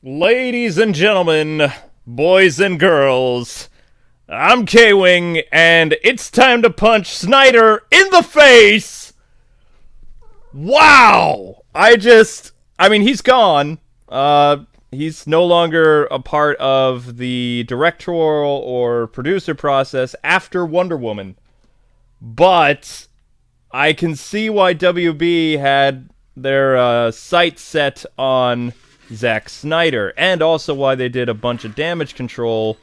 Ladies and gentlemen, boys and girls, I'm Kwing, and it's time to punch Snyder in the face! Wow! He's gone. He's no longer a part of the directorial or producer process after Wonder Woman. But I can see why WB had their sights set on Zack Snyder, and also why they did a bunch of damage control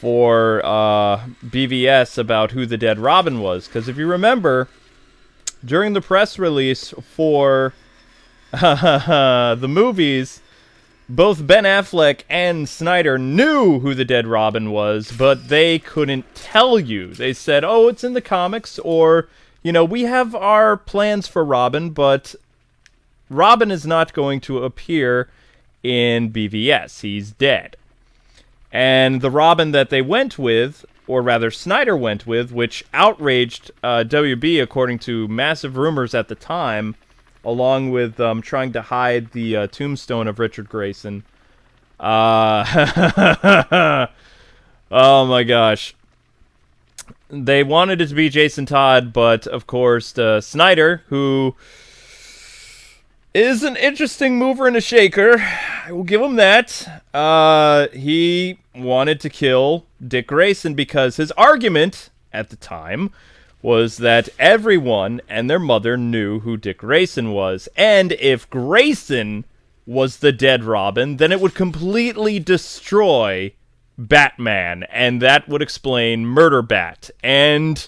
for BVS about who the dead Robin was. Because if you remember, during the press release for the movies, both Ben Affleck and Snyder knew who the dead Robin was, but they couldn't tell you. They said, oh, it's in the comics, or, we have our plans for Robin, but Robin is not going to appear in BVS. He's dead. And the Robin that they went with, or rather Snyder went with, which outraged WB according to massive rumors at the time, along with trying to hide the tombstone of Richard Grayson. Oh my gosh. They wanted it to be Jason Todd, but of course Snyder, who is an interesting mover and a shaker, I will give him that. He wanted to kill Dick Grayson because his argument at the time was that everyone and their mother knew who Dick Grayson was. And if Grayson was the dead Robin, then it would completely destroy Batman. And that would explain Murder Bat. And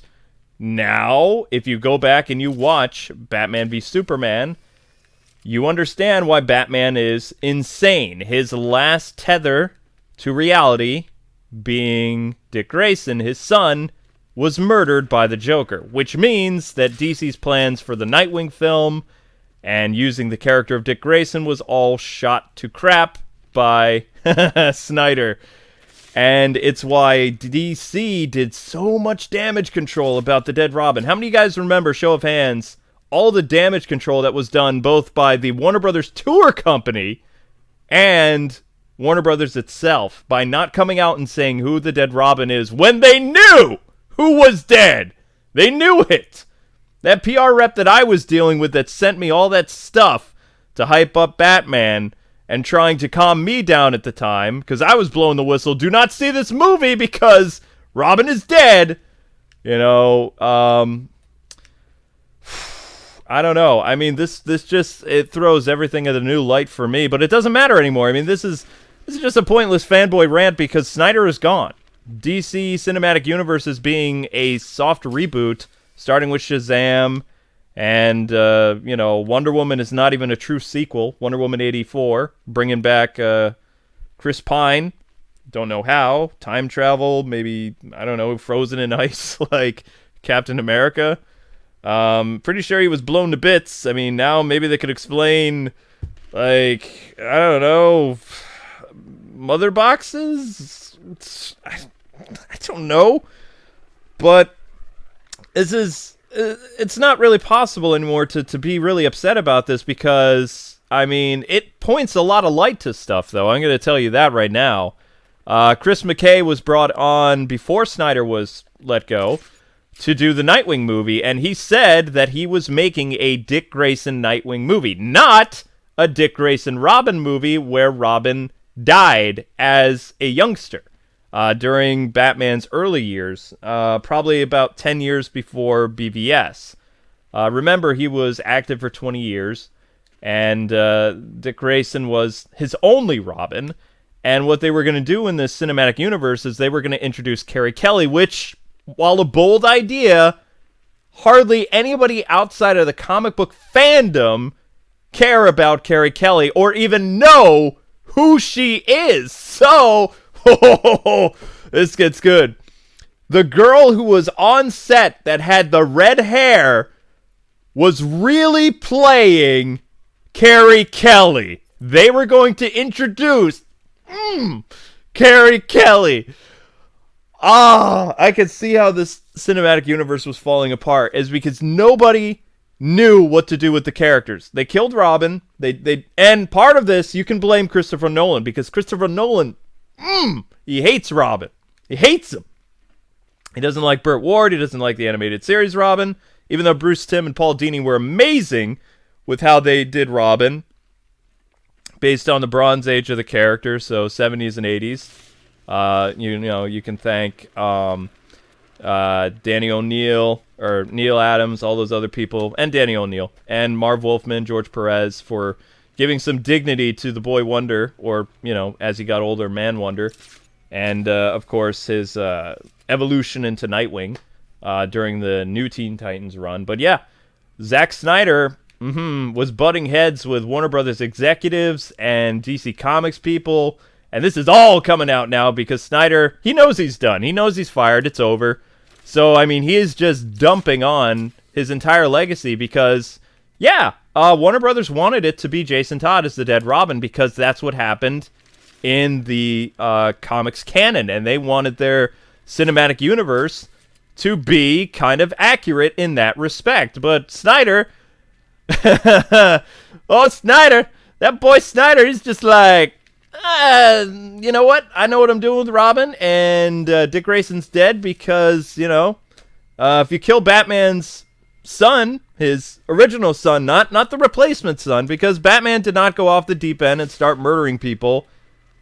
now, if you go back and you watch Batman v Superman, you understand why Batman is insane. His last tether to reality being Dick Grayson, his son, was murdered by the Joker, which means that DC's plans for the Nightwing film and using the character of Dick Grayson was all shot to crap by Snyder. And it's why DC did so much damage control about the dead Robin. How many of you guys remember, show of hands, all the damage control that was done both by the Warner Brothers Tour Company and Warner Brothers itself by not coming out and saying who the dead Robin is when they knew who was dead? They knew it. That PR rep that I was dealing with that sent me all that stuff to hype up Batman and trying to calm me down at the time, because I was blowing the whistle, do not see this movie because Robin is dead. I don't know. I mean, this just, it throws everything in a new light for me, but it doesn't matter anymore. I mean, this is just a pointless fanboy rant because Snyder is gone. DC Cinematic Universe is being a soft reboot, starting with Shazam, and, Wonder Woman is not even a true sequel. Wonder Woman 84, bringing back Chris Pine. Don't know how. Time travel, maybe, I don't know, frozen in ice like Captain America. Pretty sure he was blown to bits. I mean, now maybe they could explain, I don't know, mother boxes? I don't know. But it's not really possible anymore to be really upset about this because, it points a lot of light to stuff, though. I'm going to tell you that right now. Chris McKay was brought on before Snyder was let go to do the Nightwing movie, and he said that he was making a Dick Grayson Nightwing movie, not a Dick Grayson Robin movie where Robin died as a youngster during Batman's early years, probably about 10 years before BVS. Remember, he was active for 20 years, and Dick Grayson was his only Robin, and what they were going to do in this cinematic universe is they were going to introduce Carrie Kelly, which, while a bold idea, hardly anybody outside of the comic book fandom care about Carrie Kelly or even know who she is. So, this gets good. The girl who was on set that had the red hair was really playing Carrie Kelly. They were going to introduce Carrie Kelly. I could see how this cinematic universe was falling apart, is because nobody knew what to do with the characters. They killed Robin. And part of this, you can blame Christopher Nolan, because Christopher Nolan, he hates Robin. He hates him. He doesn't like Burt Ward. He doesn't like the animated series Robin, even though Bruce Timm and Paul Dini were amazing with how they did Robin, based on the Bronze Age of the character, so 70s and 80s. You can thank Danny O'Neill, or Neil Adams, all those other people, and Danny O'Neill, and Marv Wolfman, George Perez, for giving some dignity to the boy Wonder, or, as he got older, Man Wonder. And, of course, his evolution into Nightwing during the new Teen Titans run. But yeah, Zack Snyder was butting heads with Warner Brothers executives and DC Comics people. And this is all coming out now because Snyder, he knows he's done. He knows he's fired. It's over. So, I mean, he is just dumping on his entire legacy because, Warner Brothers wanted it to be Jason Todd as the dead Robin because that's what happened in the comics canon. And they wanted their cinematic universe to be kind of accurate in that respect. But Snyder, Snyder, that boy Snyder, he's just like, you know what? I know what I'm doing with Robin, and Dick Grayson's dead because, if you kill Batman's son, his original son, not the replacement son, because Batman did not go off the deep end and start murdering people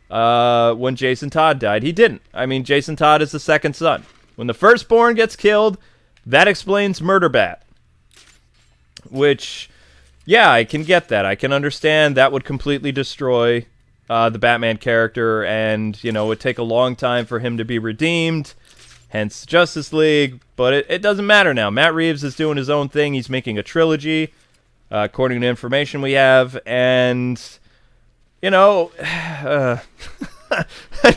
when Jason Todd died. He didn't. I mean, Jason Todd is the second son. When the firstborn gets killed, that explains Murder Bat. Which, I can get that. I can understand that would completely destroy the Batman character, and, it would take a long time for him to be redeemed, hence Justice League, but it doesn't matter now. Matt Reeves is doing his own thing. He's making a trilogy, according to information we have, and, I know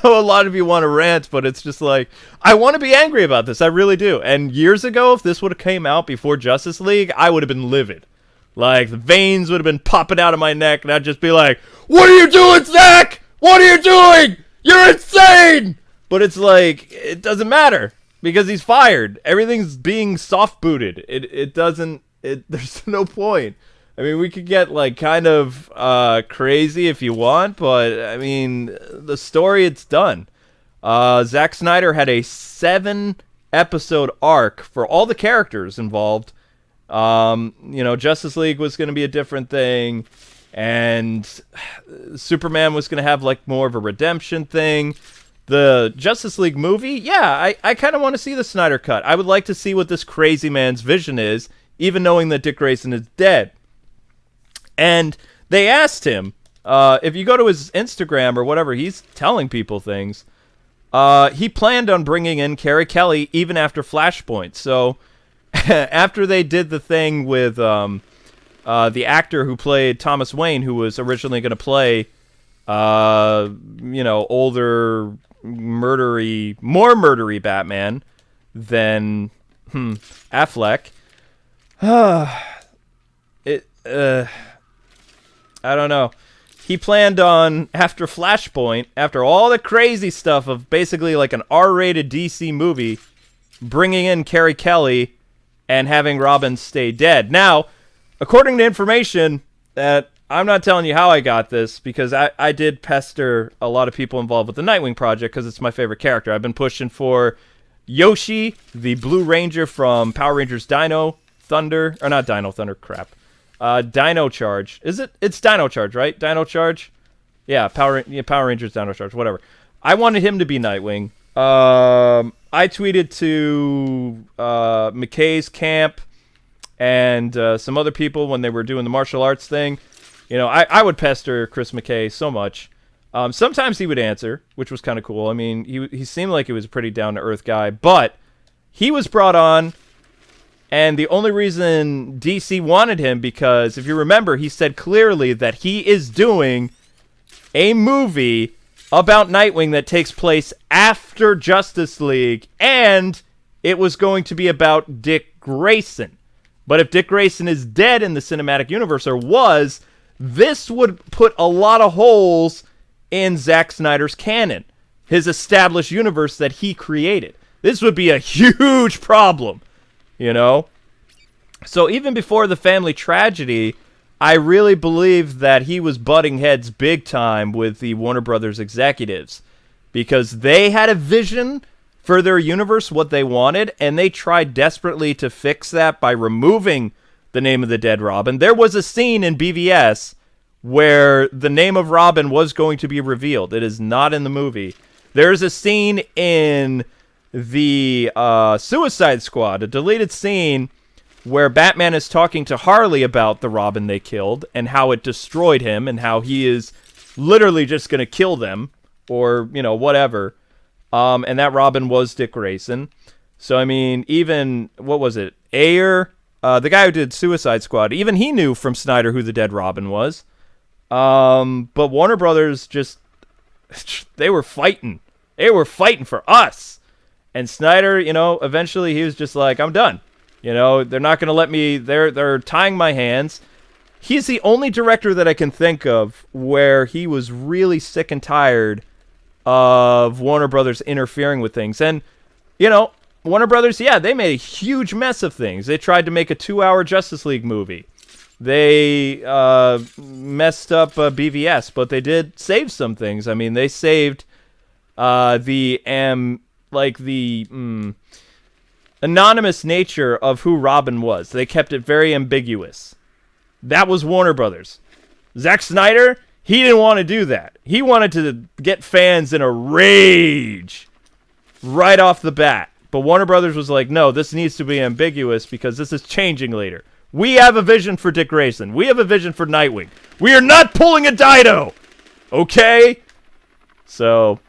a lot of you want to rant, but it's just like, I want to be angry about this. I really do. And years ago, if this would have came out before Justice League, I would have been livid. Like, the veins would have been popping out of my neck, and I'd just be like, what are you doing, Zach? What are you doing? You're insane! But it's like, it doesn't matter, because he's fired. Everything's being soft-booted. There's no point. I mean, we could get, kind of crazy if you want, but, I mean, the story, it's done. Zack Snyder had a 7-episode arc for all the characters involved. Justice League was going to be a different thing, and Superman was going to have, more of a redemption thing. The Justice League movie, I kind of want to see the Snyder Cut. I would like to see what this crazy man's vision is, even knowing that Dick Grayson is dead. And they asked him, if you go to his Instagram or whatever, he's telling people things. He planned on bringing in Carrie Kelly even after Flashpoint. So after they did the thing with the actor who played Thomas Wayne, who was originally going to play, older, more murdery Batman than Affleck. I don't know. He planned on, after Flashpoint, after all the crazy stuff of basically like an R-rated DC movie, bringing in Carrie Kelly and having Robin stay dead. Now, according to information that I'm not telling you how I got this, because I did pester a lot of people involved with the Nightwing project because it's my favorite character. I've been pushing for Yoshi, the Blue Ranger from Power Rangers Dino Thunder, or not Dino Thunder, crap. Dino Charge. It's Dino Charge, right? Dino Charge? Yeah, Power Rangers Dino Charge, whatever. I wanted him to be Nightwing. I tweeted to McKay's camp and some other people when they were doing the martial arts thing. I would pester Chris McKay so much. Sometimes he would answer, which was kind of cool. I mean, he seemed like he was a pretty down-to-earth guy, but he was brought on. And the only reason DC wanted him, because if you remember, he said clearly that he is doing a movie about Nightwing that takes place after Justice League, and it was going to be about Dick Grayson. But if Dick Grayson is dead in the cinematic universe, or was, this would put a lot of holes in Zack Snyder's canon, his established universe that he created. This would be a huge problem. So even before the family tragedy, I really believe that he was butting heads big time with the Warner Brothers executives because they had a vision for their universe, what they wanted, and they tried desperately to fix that by removing the name of the dead Robin. There was a scene in BVS where the name of Robin was going to be revealed. It is not in the movie. There's a scene in the Suicide Squad, a deleted scene where Batman is talking to Harley about the Robin they killed and how it destroyed him and how he is literally just going to kill them or, you know, whatever. And that Robin was Dick Grayson. So, I mean, even, what was it? Ayer, the guy who did Suicide Squad, even he knew from Snyder who the dead Robin was. But Warner Brothers just, they were fighting. They were fighting for us. And Snyder, you know, eventually he was just like, I'm done. You know, they're not going to let me, they're tying my hands. He's the only director that I can think of where he was really sick and tired of Warner Brothers interfering with things. And, you know, Warner Brothers, yeah, they made a huge mess of things. They tried to make a 2-hour Justice League movie. They messed up BVS, but they did save some things. I mean, they saved the anonymous nature of who Robin was. They kept it very ambiguous. That was Warner Brothers. Zack Snyder, he didn't want to do that. He wanted to get fans in a rage right off the bat. But Warner Brothers was like, no, this needs to be ambiguous because this is changing later. We have a vision for Dick Grayson. We have a vision for Nightwing. We are not pulling a Dido. Okay? So,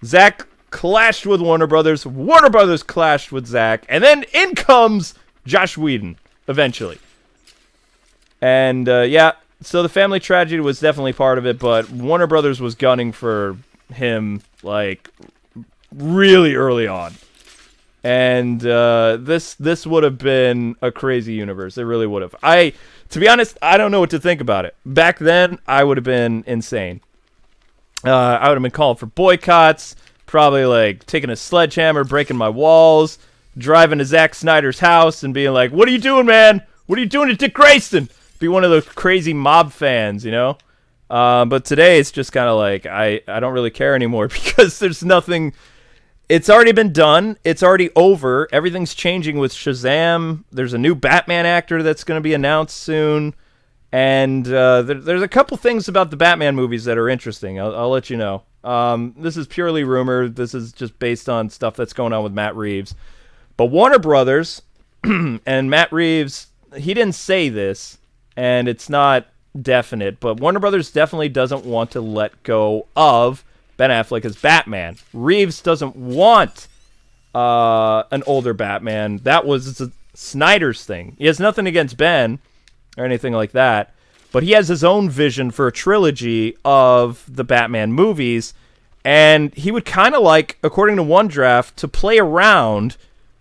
Zack clashed with Warner Brothers. Warner Brothers clashed with Zack. And then in comes Josh Whedon, eventually. And, yeah, so the family tragedy was definitely part of it, but Warner Brothers was gunning for him, like, really early on. And this would have been a crazy universe. It really would have. To be honest, I don't know what to think about it. Back then, I would have been insane. I would have been calling for boycotts, probably like taking a sledgehammer, breaking my walls, driving to Zack Snyder's house and being like, what are you doing, man? What are you doing to Dick Grayson? Be one of those crazy mob fans, you know? But today, it's just kind of like, I don't really care anymore because there's nothing. It's already been done. It's already over. Everything's changing with Shazam. There's a new Batman actor that's going to be announced soon. And there's a couple things about the Batman movies that are interesting. I'll let you know. This is purely rumor. This is just based on stuff that's going on with Matt Reeves. But Warner Brothers and Matt Reeves, he didn't say this, and it's not definite, but Warner Brothers definitely doesn't want to let go of Ben Affleck as Batman. Reeves doesn't want an older Batman. That was Snyder's thing. He has nothing against Ben or anything like that, but he has his own vision for a trilogy of the Batman movies, and he would kind of like, according to one draft, to play around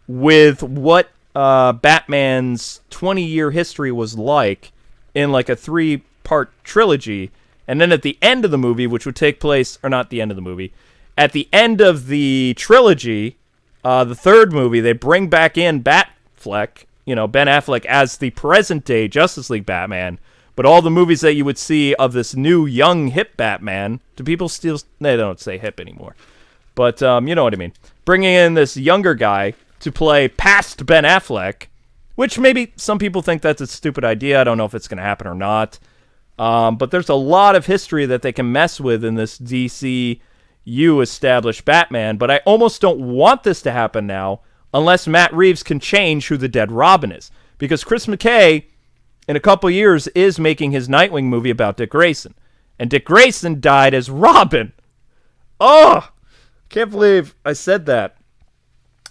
with what Batman's 20-year history was like in like a 3-part trilogy. And then at the end of the movie, which would take place, or not the end of the movie, at the end of the trilogy, the third movie, they bring back in Batfleck, you know, Ben Affleck as the present-day Justice League Batman. But all the movies that you would see of this new, young, hip Batman, do people still, they don't say hip anymore. But you know what I mean. Bringing in this younger guy to play past Ben Affleck, which maybe some people think that's a stupid idea. I don't know if it's going to happen or not. But there's a lot of history that they can mess with in this DCEU established Batman, but I almost don't want this to happen now unless Matt Reeves can change who the dead Robin is. Because Chris McKay, in a couple years, is making his Nightwing movie about Dick Grayson. And Dick Grayson died as Robin. Oh! Can't believe I said that.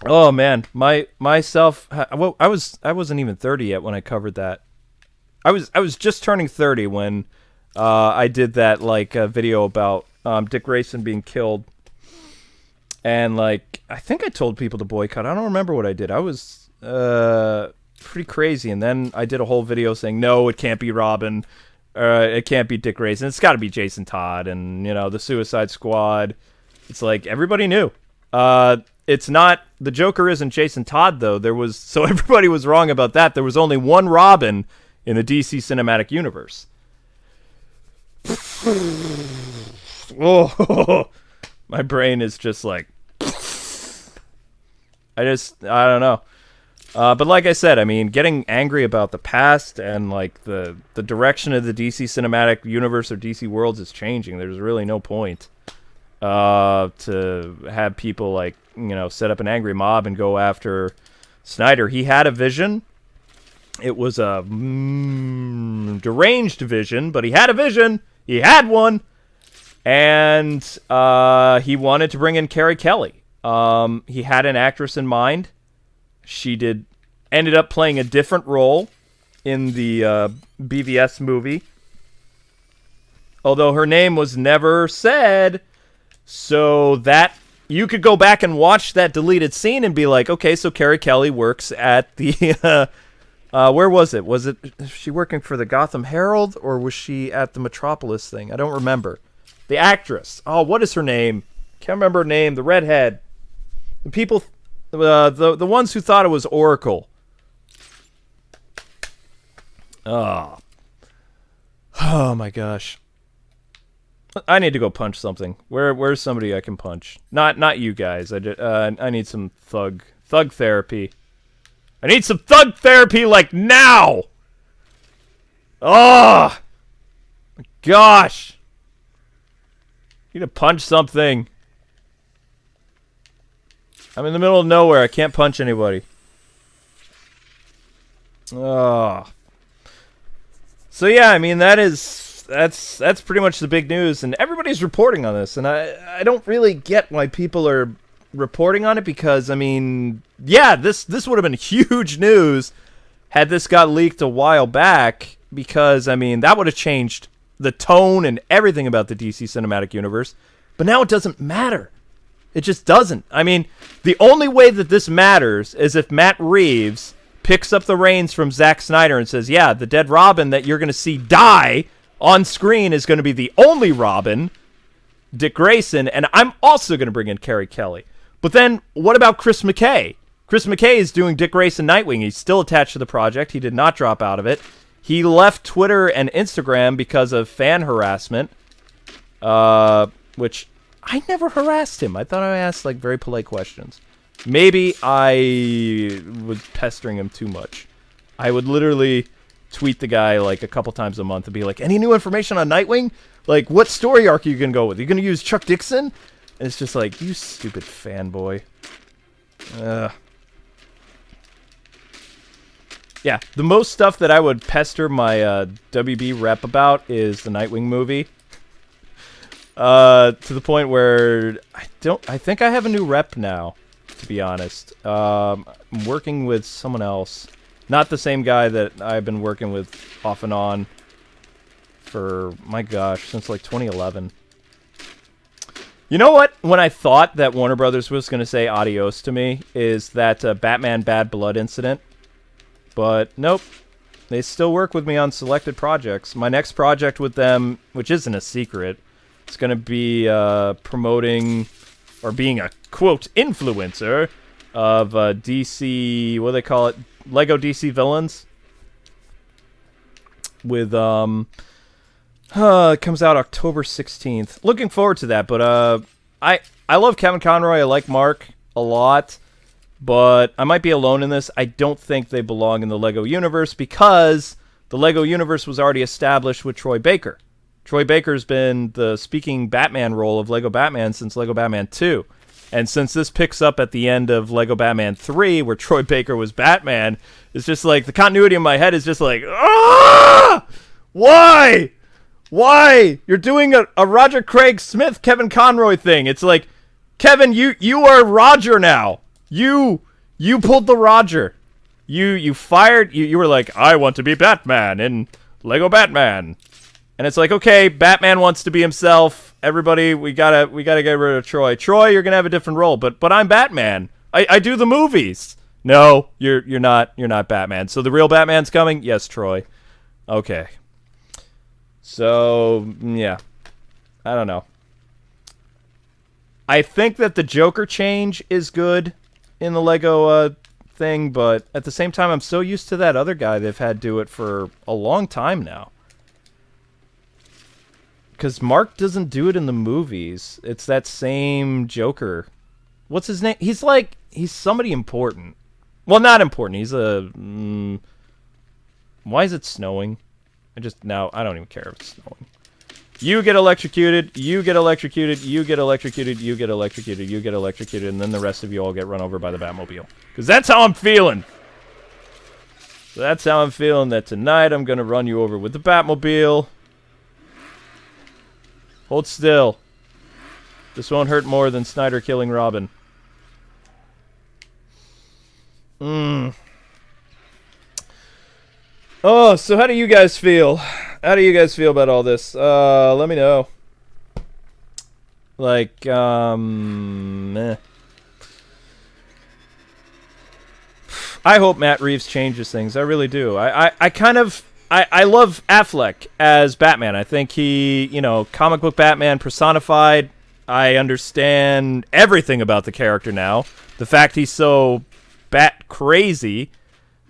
Oh, man. I wasn't even 30 yet when I covered that. I was just turning 30 when I did that video about Dick Grayson being killed, and I think I told people to boycott. I don't remember what I did. I was pretty crazy, and then I did a whole video saying no, it can't be Robin, it can't be Dick Grayson. It's got to be Jason Todd, and the Suicide Squad. It's like everybody knew. it's not the Joker isn't Jason Todd though. So everybody was wrong about that. There was only one Robin in the DC cinematic universe. Oh, my brain is just like I don't know. But like I said, I mean, getting angry about the past and like the direction of the DC cinematic universe or DC worlds is changing. There's really no point to have people like, set up an angry mob and go after Snyder. He had a vision. It was a deranged vision, but he had a vision. He had one. And he wanted to bring in Carrie Kelly. He had an actress in mind. She ended up playing a different role in the BVS movie. Although her name was never said. So that you could go back and watch that deleted scene and be like, okay, so Carrie Kelly works at the... where was it? Was she working for the Gotham Herald or was she at the Metropolis thing? I don't remember. The actress. Oh, what is her name? Can't remember her name. The redhead. The people... the ones who thought it was Oracle. Oh my gosh. I need to go punch something. Where's somebody I can punch? Not you guys. I need some thug therapy. I need some thug therapy like now. Oh my gosh. I need to punch something. I'm in the middle of nowhere. I can't punch anybody. Oh. So yeah, I mean that's pretty much the big news, and everybody's reporting on this, and I don't really get why people are reporting on it because I mean, yeah, this would have been huge news had this got leaked a while back because I mean that would have changed the tone and everything about the DC cinematic universe, but now it doesn't matter. It just doesn't. I mean, the only way that this matters is if Matt Reeves picks up the reins from Zack Snyder and says, yeah, the dead Robin that you're going to see die on screen is going to be the only Robin, Dick Grayson, and I'm also going to bring in Carrie Kelly. But then, what about Chris McKay? Chris McKay is doing Dick Grayson Nightwing. He's still attached to the project. He did not drop out of it. He left Twitter and Instagram because of fan harassment, which... I never harassed him. I thought I asked, like, very polite questions. Maybe I was pestering him too much. I would literally tweet the guy, like, a couple times a month and be like, any new information on Nightwing? Like, what story arc are you going to go with? Are you going to use Chuck Dixon? And it's just like, you stupid fanboy. Yeah, the most stuff that I would pester my WB rep about is the Nightwing movie. To the point where I think I have a new rep now, to be honest. I'm working with someone else. Not the same guy that I've been working with off and on for, my gosh, since like 2011. You know what? When I thought that Warner Brothers was going to say adios to me is that Batman Bad Blood incident. But nope. They still work with me on selected projects. My next project with them, which isn't a secret, it's going to be promoting or being a, quote, influencer of DC, what do they call it? Lego DC Villains. With, it comes out October 16th. Looking forward to that, but I love Kevin Conroy. I like Mark a lot, but I might be alone in this. I don't think they belong in the Lego universe because the Lego universe was already established with Troy Baker. Troy Baker's been the speaking Batman role of Lego Batman since Lego Batman 2. And since this picks up at the end of Lego Batman 3, where Troy Baker was Batman, it's just like, the continuity in my head is just like, ah! Why? Why? You're doing a Roger Craig Smith, Kevin Conroy thing. It's like, Kevin, you are Roger now. You pulled the Roger. You fired, you were like, I want to be Batman in Lego Batman. And it's like, okay, Batman wants to be himself. Everybody, we gotta get rid of Troy. Troy, you're gonna have a different role, but I'm Batman. I do the movies. No, you're not Batman. So the real Batman's coming? Yes, Troy. Okay. So yeah, I don't know. I think that the Joker change is good in the Lego thing, but at the same time, I'm so used to that other guy they've had do it for a long time now. Because Mark doesn't do it in the movies. It's that same Joker. What's his name? He's somebody important. Well, not important. He's a... why is it snowing? I don't even care if it's snowing. You get electrocuted, you get electrocuted, you get electrocuted, you get electrocuted, you get electrocuted, and then the rest of you all get run over by the Batmobile. Because that's how I'm feeling. So that's how I'm feeling, that tonight I'm going to run you over with the Batmobile. Hold still. This won't hurt more than Snyder killing Robin. Oh, so how do you guys feel? How do you guys feel about all this? Let me know. Like, I hope Matt Reeves changes things. I really do. I love Affleck as Batman. I think he, comic book Batman personified. I understand everything about the character now. The fact he's so bat crazy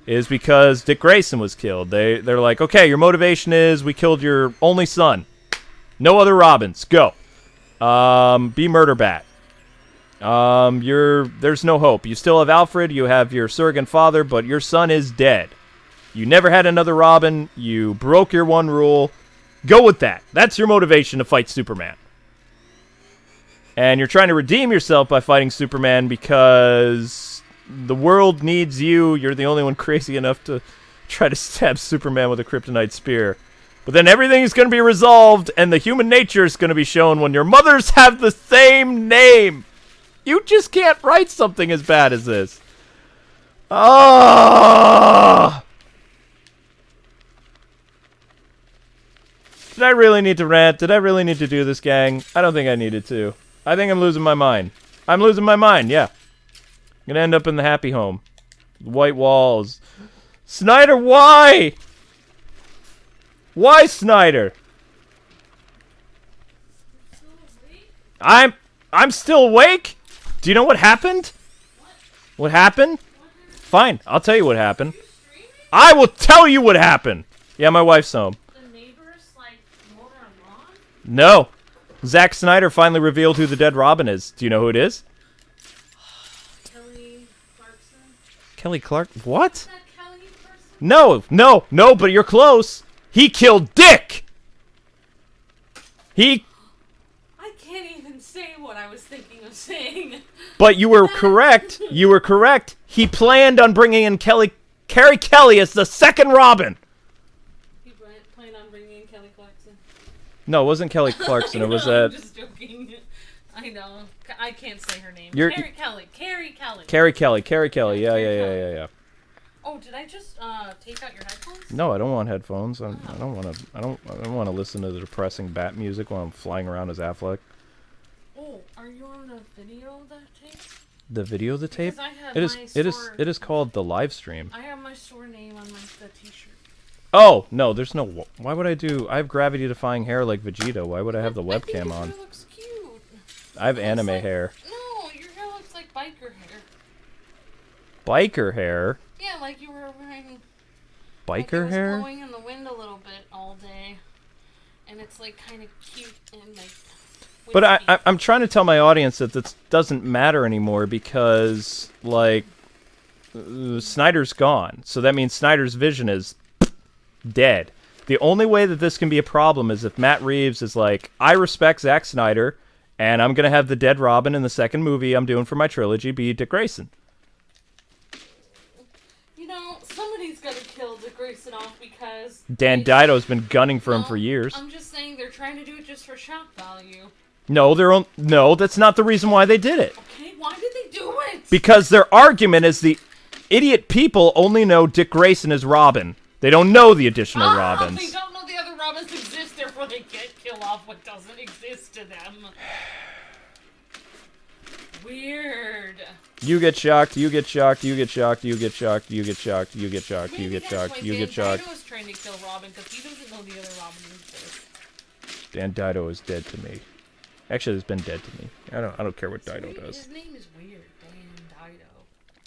is because Dick Grayson was killed. They're like, okay, your motivation is we killed your only son. No other Robins. Go. Be Murder Bat. There's no hope. You still have Alfred. You have your surrogate father, but your son is dead. You never had another Robin. You broke your one rule. Go with that. That's your motivation to fight Superman. And you're trying to redeem yourself by fighting Superman because the world needs you. You're the only one crazy enough to try to stab Superman with a kryptonite spear. But then everything is going to be resolved, and the human nature is going to be shown when your mothers have the same name. You just can't write something as bad as this. Oh! Did I really need to rant? Did I really need to do this, gang? I don't think I needed to. I think I'm losing my mind. I'm losing my mind, yeah. I'm gonna end up in the happy home. White walls. Snyder, why? Why, Snyder? I'm still awake? Do you know what happened? What happened? Fine, I'll tell you what happened. I will tell you what happened. Yeah, my wife's home. The neighbors, mow their lawn? No. Zack Snyder finally revealed who the dead Robin is. Do you know who it is? Kelly Clark? What? Is that Kelly person? No, but you're close. He killed Dick! I can't even say what I was thinking of saying. But you were correct. You were correct. He planned on bringing in Carrie Kelly as the second Robin. He planned on bringing in Kelly Clarkson. No, it wasn't Kelly Clarkson. It was that... I'm just joking. I know. I can't say her name. Carrie Kelly. Carrie Kelly. Yeah. Oh, did I just take out your headphones? No, I don't want headphones. I don't want to listen to the depressing bat music while I'm flying around as Affleck. Oh, are you on the video of that tape? The video of the tape? Because I have It is called the live stream. I have my store name on the t-shirt. Oh, no, there's no... Why would I do... I have gravity-defying hair like Vegeta. Why would I have the webcam on? Your hair looks cute. I have anime hair. No, your hair looks like biker hair. Biker hair? Yeah, like you were wearing... Biker hair? It was blowing in the wind a little bit all day. And it's, kind of cute and, But I'm trying to tell my audience that this doesn't matter anymore because, Snyder's gone. So that means Snyder's vision is dead. The only way that this can be a problem is if Matt Reeves is like, I respect Zack Snyder, and I'm going to have the dead Robin in the second movie I'm doing for my trilogy be Dick Grayson. Somebody's got to kill Dick Grayson off because... Dan Dido's been gunning for him for years. I'm just saying they're trying to do it just for shock value. No, that's not the reason why they did it. Okay, why did they do it? Because their argument is the idiot people only know Dick Grayson as Robin. They don't know the additional Robins. They don't know the other Robins exist, therefore they can't kill off what doesn't exist to them. Weird. You get shocked, you get shocked, you get shocked, you get shocked, you get shocked, you get shocked, you get shocked, you get shocked. Dan Dido was trying to kill Robin because he doesn't know the other Robin exist. Dan Dido is dead to me. Actually, it's been dead to me. I don't care what Dido does. His name is weird, Dan Dido.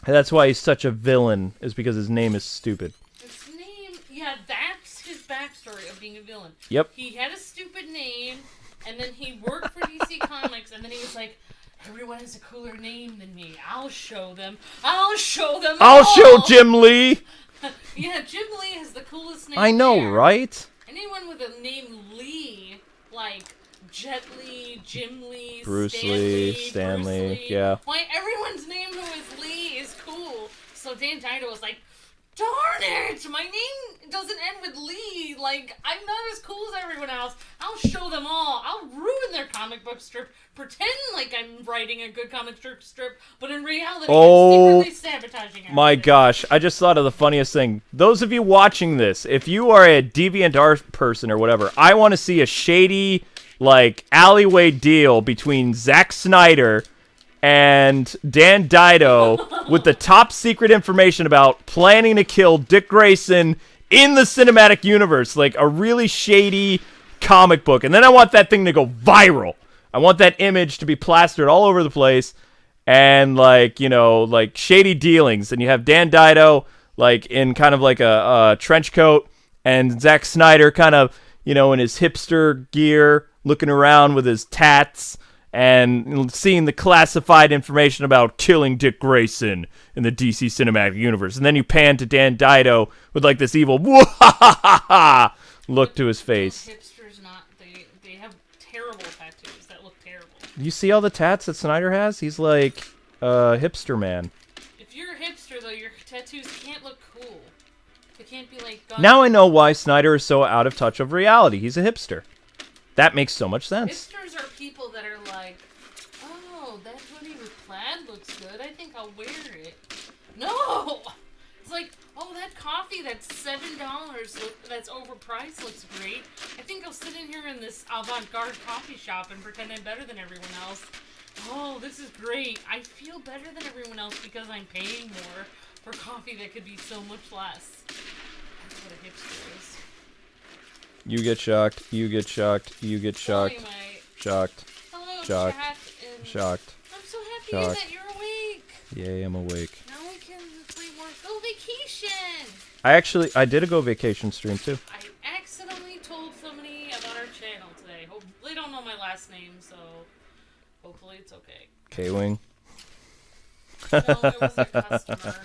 That's why he's such a villain, is because his name is stupid. His name, yeah, that's his backstory of being a villain. Yep. He had a stupid name, and then he worked for DC Comics, and then he was like, everyone has a cooler name than me. I'll show them. I'll show them I'll all. show Jim Lee! Yeah, Jim Lee has the coolest name I know, there. right? Anyone with a name Lee, like Jet Lee, Jim Lee, Bruce Stan Lee, Bruce Stan Lee, Lee. yeah. Why everyone's name who is Lee is cool. So Dan Dido was like, darn it, my name doesn't end with Lee. Like, I'm not as cool as everyone else. I'll show them all. I'll ruin their comic book strip, pretend like I'm writing a good comic strip, but in reality, I'm secretly sabotaging everything. My gosh, I just thought of the funniest thing. Those of you watching this, if you are a DeviantArt person or whatever, I want to see a shady, like, alleyway deal between Zack Snyder and Dan Dido with the top secret information about planning to kill Dick Grayson in the cinematic universe. Like, a really shady comic book. And then I want that thing to go viral. I want that image to be plastered all over the place. And, like, you know, like, shady dealings. And you have Dan Dido, like, in kind of like a trench coat. And Zack Snyder kind of, you know, in his hipster gear, looking around with his tats. And seeing the classified information about killing Dick Grayson in the DC Cinematic Universe. And then you pan to Dan Dido with, like, this evil look to his face. Hipsters they have terrible tattoos that look terrible. You see all the tats that Snyder has? He's like a hipster man. If you're a hipster, though, your tattoos can't look cool. They can't be like Gunn. Now I know why Snyder is so out of touch of reality. He's a hipster. That makes so much sense. Hipsters are people that are like, oh, that hoodie with plaid looks good. I think I'll wear it. No! It's like, oh, that coffee that's $7 that's overpriced looks great. I think I'll sit in here in this avant-garde coffee shop and pretend I'm better than everyone else. Oh, this is great. I feel better than everyone else because I'm paying more for coffee that could be so much less. That's what a hipster is. You get shocked. You get shocked. You get shocked. Shocked. Hello, shocked. chat. Shocked. I'm so happy Shocked. that you're awake. Yay, I'm awake. Now we can play more Go Vacation. I did a Go Vacation stream too. I accidentally told somebody about our channel today. They don't know my last name, so hopefully it's okay. K-Wing. No, it was a customer.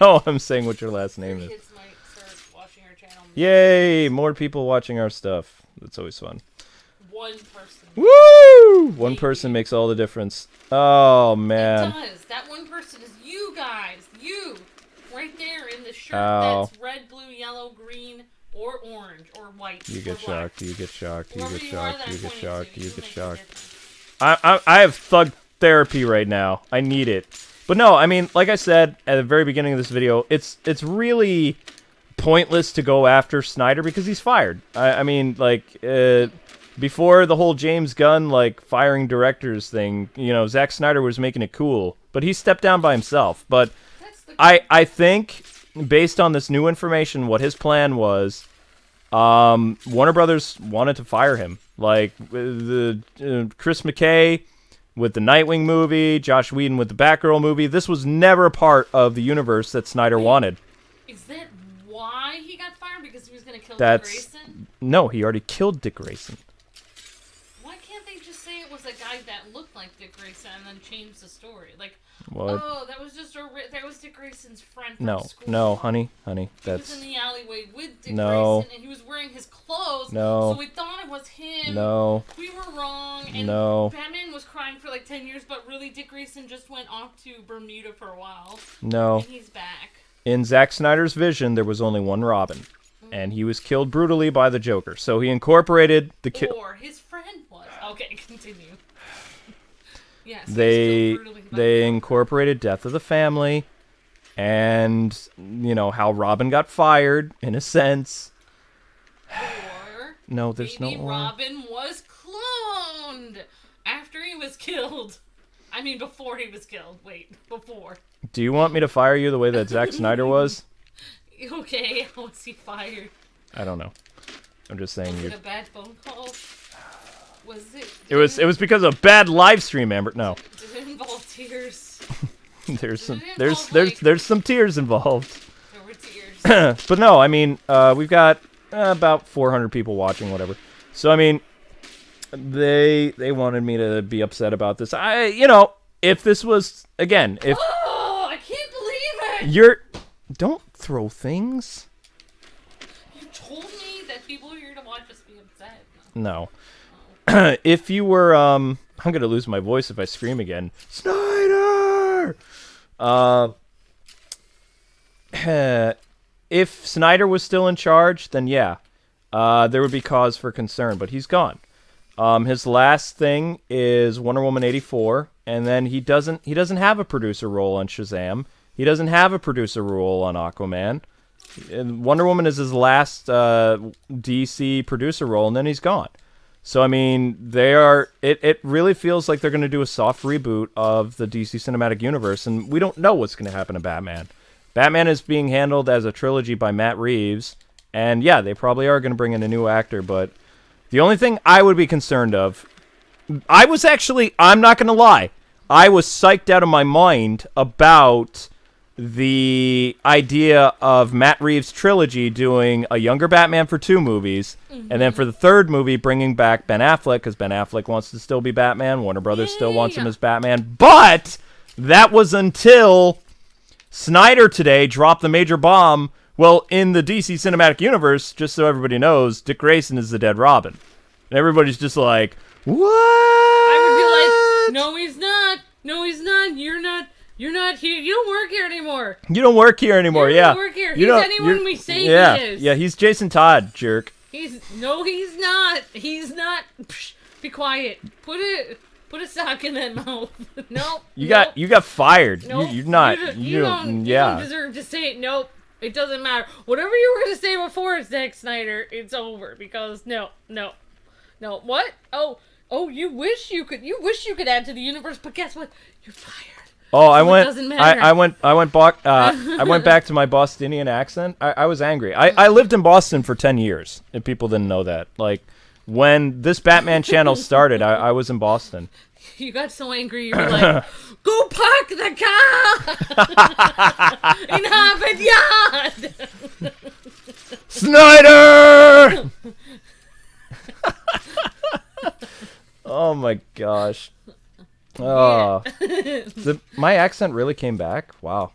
No, I'm saying what your last name is. Kids might start watching our channel. Yay! More people watching our stuff. That's always fun. One person. Woo! One person makes all the difference. Oh, man. It does. That one person is you guys. You. Right there in the shirt Ow. that's red, blue, yellow, green, or orange, or white. You get shocked. You get shocked. You get shocked. You get shocked. You get shocked. I have thug therapy right now. I need it. But no, I mean, like I said at the very beginning of this video, it's really pointless to go after Snyder because he's fired. I mean, like, before the whole James Gunn, like, firing directors thing, you know, Zack Snyder was making it cool. But he stepped down by himself. But I think, based on this new information, what his plan was, Warner Brothers wanted to fire him. Like, the Chris McKay with the Nightwing movie, Josh Whedon with the Batgirl movie. This was never a part of the universe that Snyder wanted. Is that why he got fired? Because he was going to kill Dick Grayson? No, he already killed Dick Grayson. Why can't they just say it was a guy that looked like Dick Grayson and then change the story? Like, What? oh, that was just that was Dick Grayson's friend from No, school. no, honey, He that's... was in the alleyway with Dick No. Grayson, and he was wearing his clothes, No. so we thought it was him. No. We were wrong, and No. Batman was crying for like 10 years, but really Dick Grayson just went off to Bermuda for a while. No. And he's back. In Zack Snyder's vision, there was only one Robin, and he was killed brutally by the Joker. So he incorporated the kill. Or his friend was. Okay, continue. Yes. They incorporated Death of the Family, and you know how Robin got fired in a sense. Or No, there's maybe no or. Robin was cloned after he was killed. I mean, before he was killed. Wait, before. Do you want me to fire you the way that Zack Snyder was? Okay, was he fired? I don't know. I'm just saying Was you. it a bad phone call? It was because of bad live stream, Amber. No. Did it involve tears? There's some tears involved. There were tears. But no, I mean, we've got about 400 people watching, whatever. So I mean, they wanted me to be upset about this. If this was again, if oh, I can't believe it. Don't throw things. You told me that people are here to watch us be upset. No. If you were, I'm gonna lose my voice if I scream again. Snyder! If Snyder was still in charge, then yeah, there would be cause for concern, but he's gone. His last thing is Wonder Woman 84, and then he doesn't have a producer role on Shazam. He doesn't have a producer role on Aquaman. And Wonder Woman is his last DC producer role, and then he's gone. So, I mean, it really feels like they're going to do a soft reboot of the DC Cinematic Universe, and we don't know what's going to happen to Batman. Batman is being handled as a trilogy by Matt Reeves, and yeah, they probably are going to bring in a new actor, but the only thing I would be concerned of, I'm not going to lie, I was psyched out of my mind about the idea of Matt Reeves' trilogy doing a younger Batman for 2 movies, and then for the 3rd movie bringing back Ben Affleck, because Ben Affleck wants to still be Batman, Warner Brothers still wants him as Batman, but that was until Snyder today dropped the major bomb. Well, in the DC Cinematic Universe, just so everybody knows, Dick Grayson is the dead Robin. And everybody's just like, what? I would be like, no, he's not. No, he's not. You're not here. You don't work here anymore. You don't work here anymore, You don't work here. He's anyone we say he is. Yeah, he's Jason Todd, jerk. He's not. He's not. Psh, be quiet. Put a sock in that mouth. Nope. You got fired. Nope. You're not. You don't deserve to say it. Nope. It doesn't matter. Whatever you were going to say before, Zack Snyder, it's over, because no. What? Oh, you wish you could add to the universe, but guess what? You're fired. Oh, I went back to my Bostonian accent. I was angry. I lived in Boston for 10 years, and people didn't know that. Like, when this Batman channel started, I was in Boston. You got so angry, you were like, go park the car in Harvard Yard. Snyder! Oh my gosh. Oh, my accent really came back? Wow.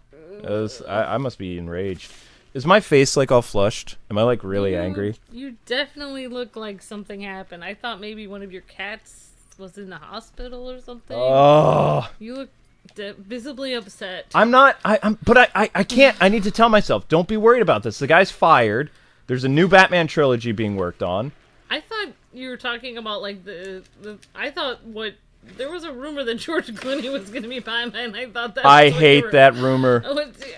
I must be enraged. Is my face like all flushed? Am I like really angry? You definitely look like something happened. I thought maybe one of your cats was in the hospital or something. Oh. You look visibly upset. I'm not. But I can't. I need to tell myself, don't be worried about this. The guy's fired. There's a new Batman trilogy being worked on. I thought you were talking about like I thought there was a rumor that George Clooney was going to be Batman. I thought that. I hate that rumor.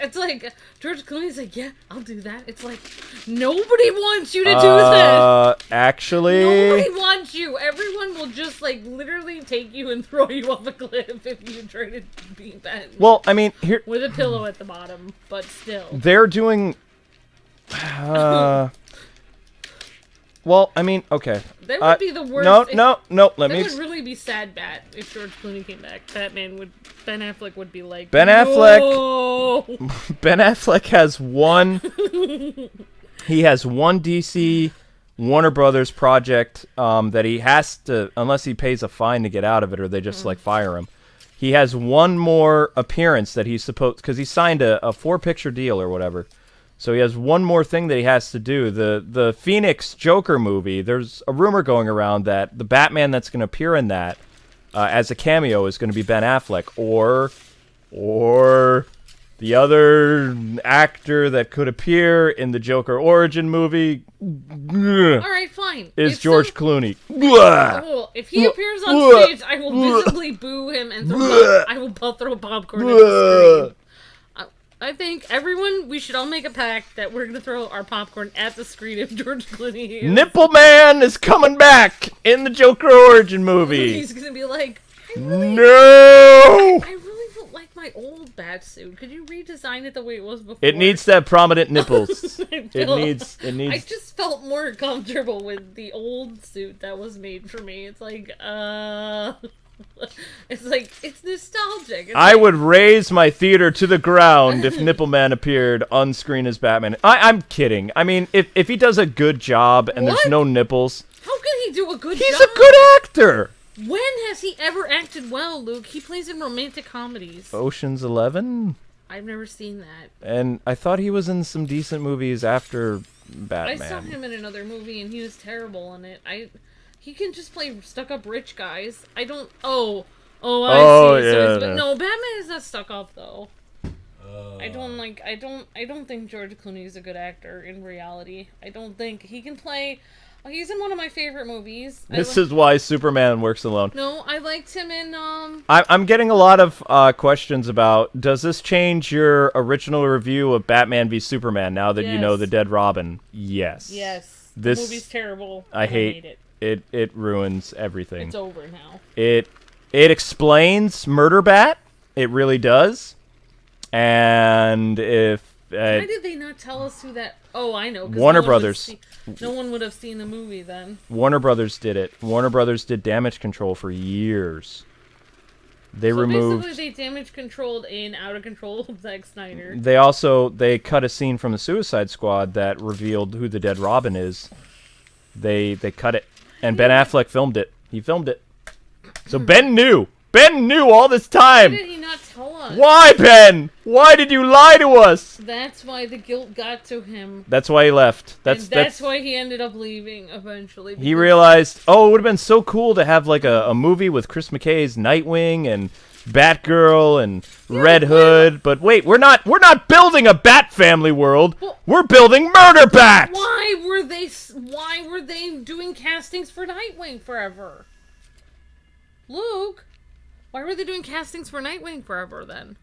It's like George Clooney's like, yeah, I'll do that. It's like nobody wants you to do that. Actually, nobody wants you. Everyone will just like literally take you and throw you off a cliff if you try to be Batman. Well, I mean, here with a pillow at the bottom, but still. They're doing. Well, I mean, okay. That would be the worst. No. That would really be sad, if George Clooney came back. Ben Affleck would be like, Ben Affleck has one. He has one DC Warner Brothers project that he has to, unless he pays a fine to get out of it, or they just like fire him. He has one more appearance that he's supposed, because he signed a 4-picture deal or whatever. So he has one more thing that he has to do. The Phoenix Joker movie, there's a rumor going around that the Batman that's going to appear in that as a cameo is going to be Ben Affleck, or the other actor that could appear in the Joker origin movie. All right, fine. Is George Clooney. Cool. If he appears on stage, I will visibly boo him and I will throw popcorn at the screen. I think we should all make a pact that we're going to throw our popcorn at the screen if George Clooney is. Nipple Man is coming back in the Joker origin movie. He's going to be like, no! I really don't like my old bat suit. Could you redesign it the way it was before? It needs to have prominent nipples. It needs. I just felt more comfortable with the old suit that was made for me. It's like, it's nostalgic. I would raise my theater to the ground if Nipple Man appeared on screen as Batman. I'm kidding. I mean, if he does a good job and there's no nipples... How can he do a good job? He's a good actor! When has he ever acted well, Luke? He plays in romantic comedies. Ocean's 11? I've never seen that. And I thought he was in some decent movies after Batman. I saw him in another movie, and he was terrible in it. He can just play stuck-up rich guys. I don't... I see. Yeah, But no, Batman is not stuck-up, though. I don't think George Clooney is a good actor in reality. I don't think he can play... He's in one of my favorite movies. This is why Superman works alone. No, I liked him in, I'm getting a lot of questions about, does this change your original review of Batman v Superman now that you know the dead Robin? Yes. Yes. This the movie's terrible. I hate it. It ruins everything. It's over now. It explains Murder Bat. It really does. And if... Why did they not tell us who that... Oh, I know. Warner Brothers. No one would have seen the movie then. Warner Brothers did it. Warner Brothers did Damage Control for years. Basically, they damage controlled in Out of Control of Zack Snyder. They cut a scene from the Suicide Squad that revealed who the dead Robin is. They cut it. And Ben Affleck filmed it. He filmed it. So Ben knew. Ben knew all this time. Why did he not tell us? Why, Ben? Why did you lie to us? That's why the guilt got to him. That's why he left. That's why he ended up leaving eventually. He realized, it would have been so cool to have like a movie with Chris McKay's Nightwing and Batgirl and Red Hood. But wait, we're not building a Bat family world. We're building Murder Bat. Why were they doing castings for Nightwing forever? Luke, why were they doing castings for Nightwing forever then?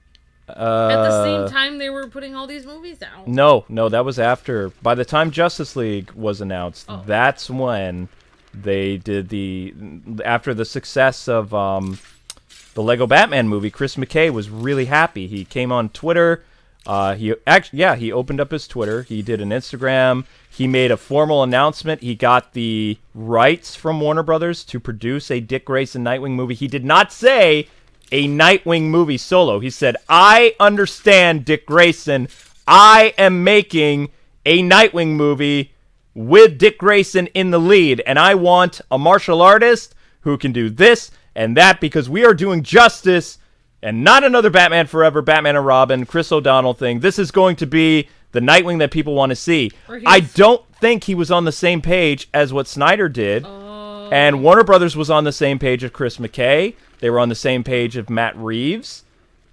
At the same time they were putting all these movies out. No, that was after. By the time Justice League was announced, that's when they did after the success of the Lego Batman movie. Chris McKay was really happy. He came on Twitter. He opened up his Twitter. He did an Instagram. He made a formal announcement. He got the rights from Warner Brothers to produce a Dick Grayson Nightwing movie. He did not say a Nightwing movie solo. He said, I understand Dick Grayson. I am making a Nightwing movie with Dick Grayson in the lead, and I want a martial artist who can do this and that because we are doing justice and not another Batman Forever, Batman and Robin, Chris O'Donnell thing. This is going to be the Nightwing that people want to see. I don't think he was on the same page as what Snyder did. And Warner Brothers was on the same page of Chris McKay. They were on the same page of Matt Reeves.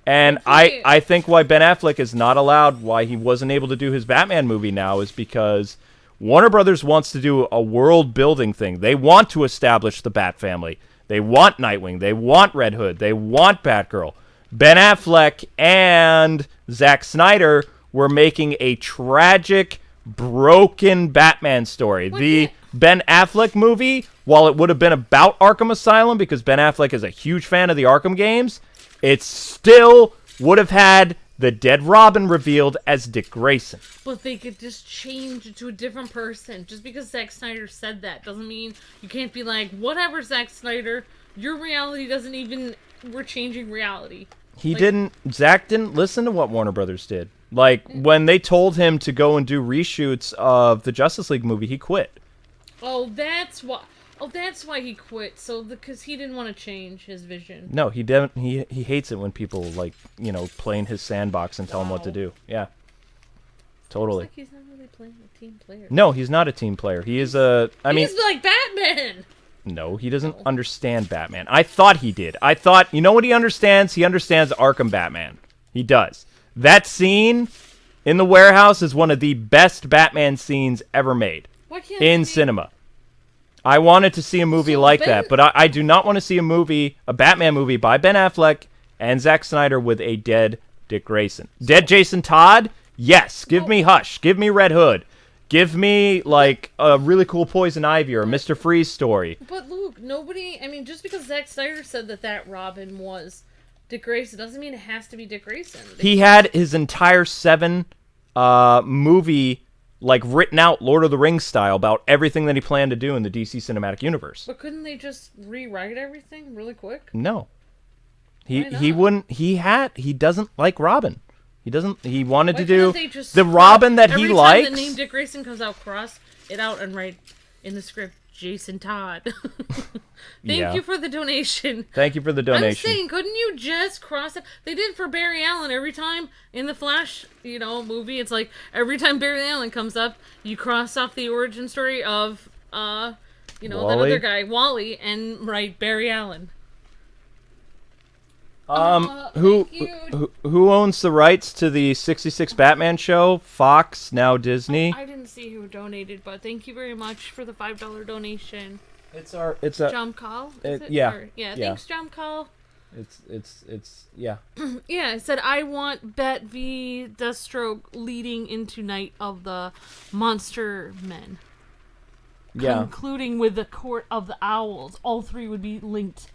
And I think why Ben Affleck is not allowed, why he wasn't able to do his Batman movie now, is because Warner Brothers wants to do a world-building thing. They want to establish the Bat family. They want Nightwing. They want Red Hood. They want Batgirl. Ben Affleck and Zack Snyder were making a tragic, broken Batman story. The Ben Affleck movie, while it would have been about Arkham Asylum, because Ben Affleck is a huge fan of the Arkham games, it still would have had the dead Robin revealed as Dick Grayson. But they could just change it to a different person. Just because Zack Snyder said that doesn't mean you can't be like, whatever, Zack Snyder, your reality doesn't even... We're changing reality. Zack didn't listen to what Warner Brothers did. Like, when they told him to go and do reshoots of the Justice League movie, he quit. Oh, that's why he quit. So, because he didn't want to change his vision. No, he didn't. He hates it when people, like, play in his sandbox and tell him what to do. Yeah. Totally. Looks like he's not really playing a team player. No, he's not a team player. He is he's like Batman! No, he doesn't understand Batman. I thought he did. You know what he understands? He understands Arkham Batman. He does. That scene in the warehouse is one of the best Batman scenes ever made in cinema. I wanted to see a movie that, but I do not want to see a Batman movie by Ben Affleck and Zack Snyder with a dead Dick Grayson. Dead Jason Todd? Yes. Give me Hush. Give me Red Hood. Give me, like, a really cool Poison Ivy or a Mr. Freeze story. But, Luke, just because Zack Snyder said that Robin was Dick Grayson. Doesn't mean it has to be Dick Grayson. He had his entire 7 movie, like, written out Lord of the Rings style about everything that he planned to do in the DC Cinematic Universe. But couldn't they just rewrite everything really quick? No. He wouldn't. He doesn't like Robin. He wanted to do the Robin that he likes. Every time the name Dick Grayson comes out, cross it out and write in the script, Jason Todd. Thank you for the donation. Thank you for the donation. I'm saying, couldn't you just cross it? They did for Barry Allen every time in the Flash, movie. It's like every time Barry Allen comes up, you cross off the origin story of, that other guy, Wally, and write Barry Allen. Who owns the rights to the 66 Batman show? Fox, now Disney. I didn't see who donated, but thank you very much for the $5 donation. It's a Jump Call. Yeah. Thanks, Jump Call. It's yeah. Yeah, it said I want Bat v Deathstroke leading into Night of the Monster Men. Yeah. Concluding with the Court of the Owls. All 3 would be linked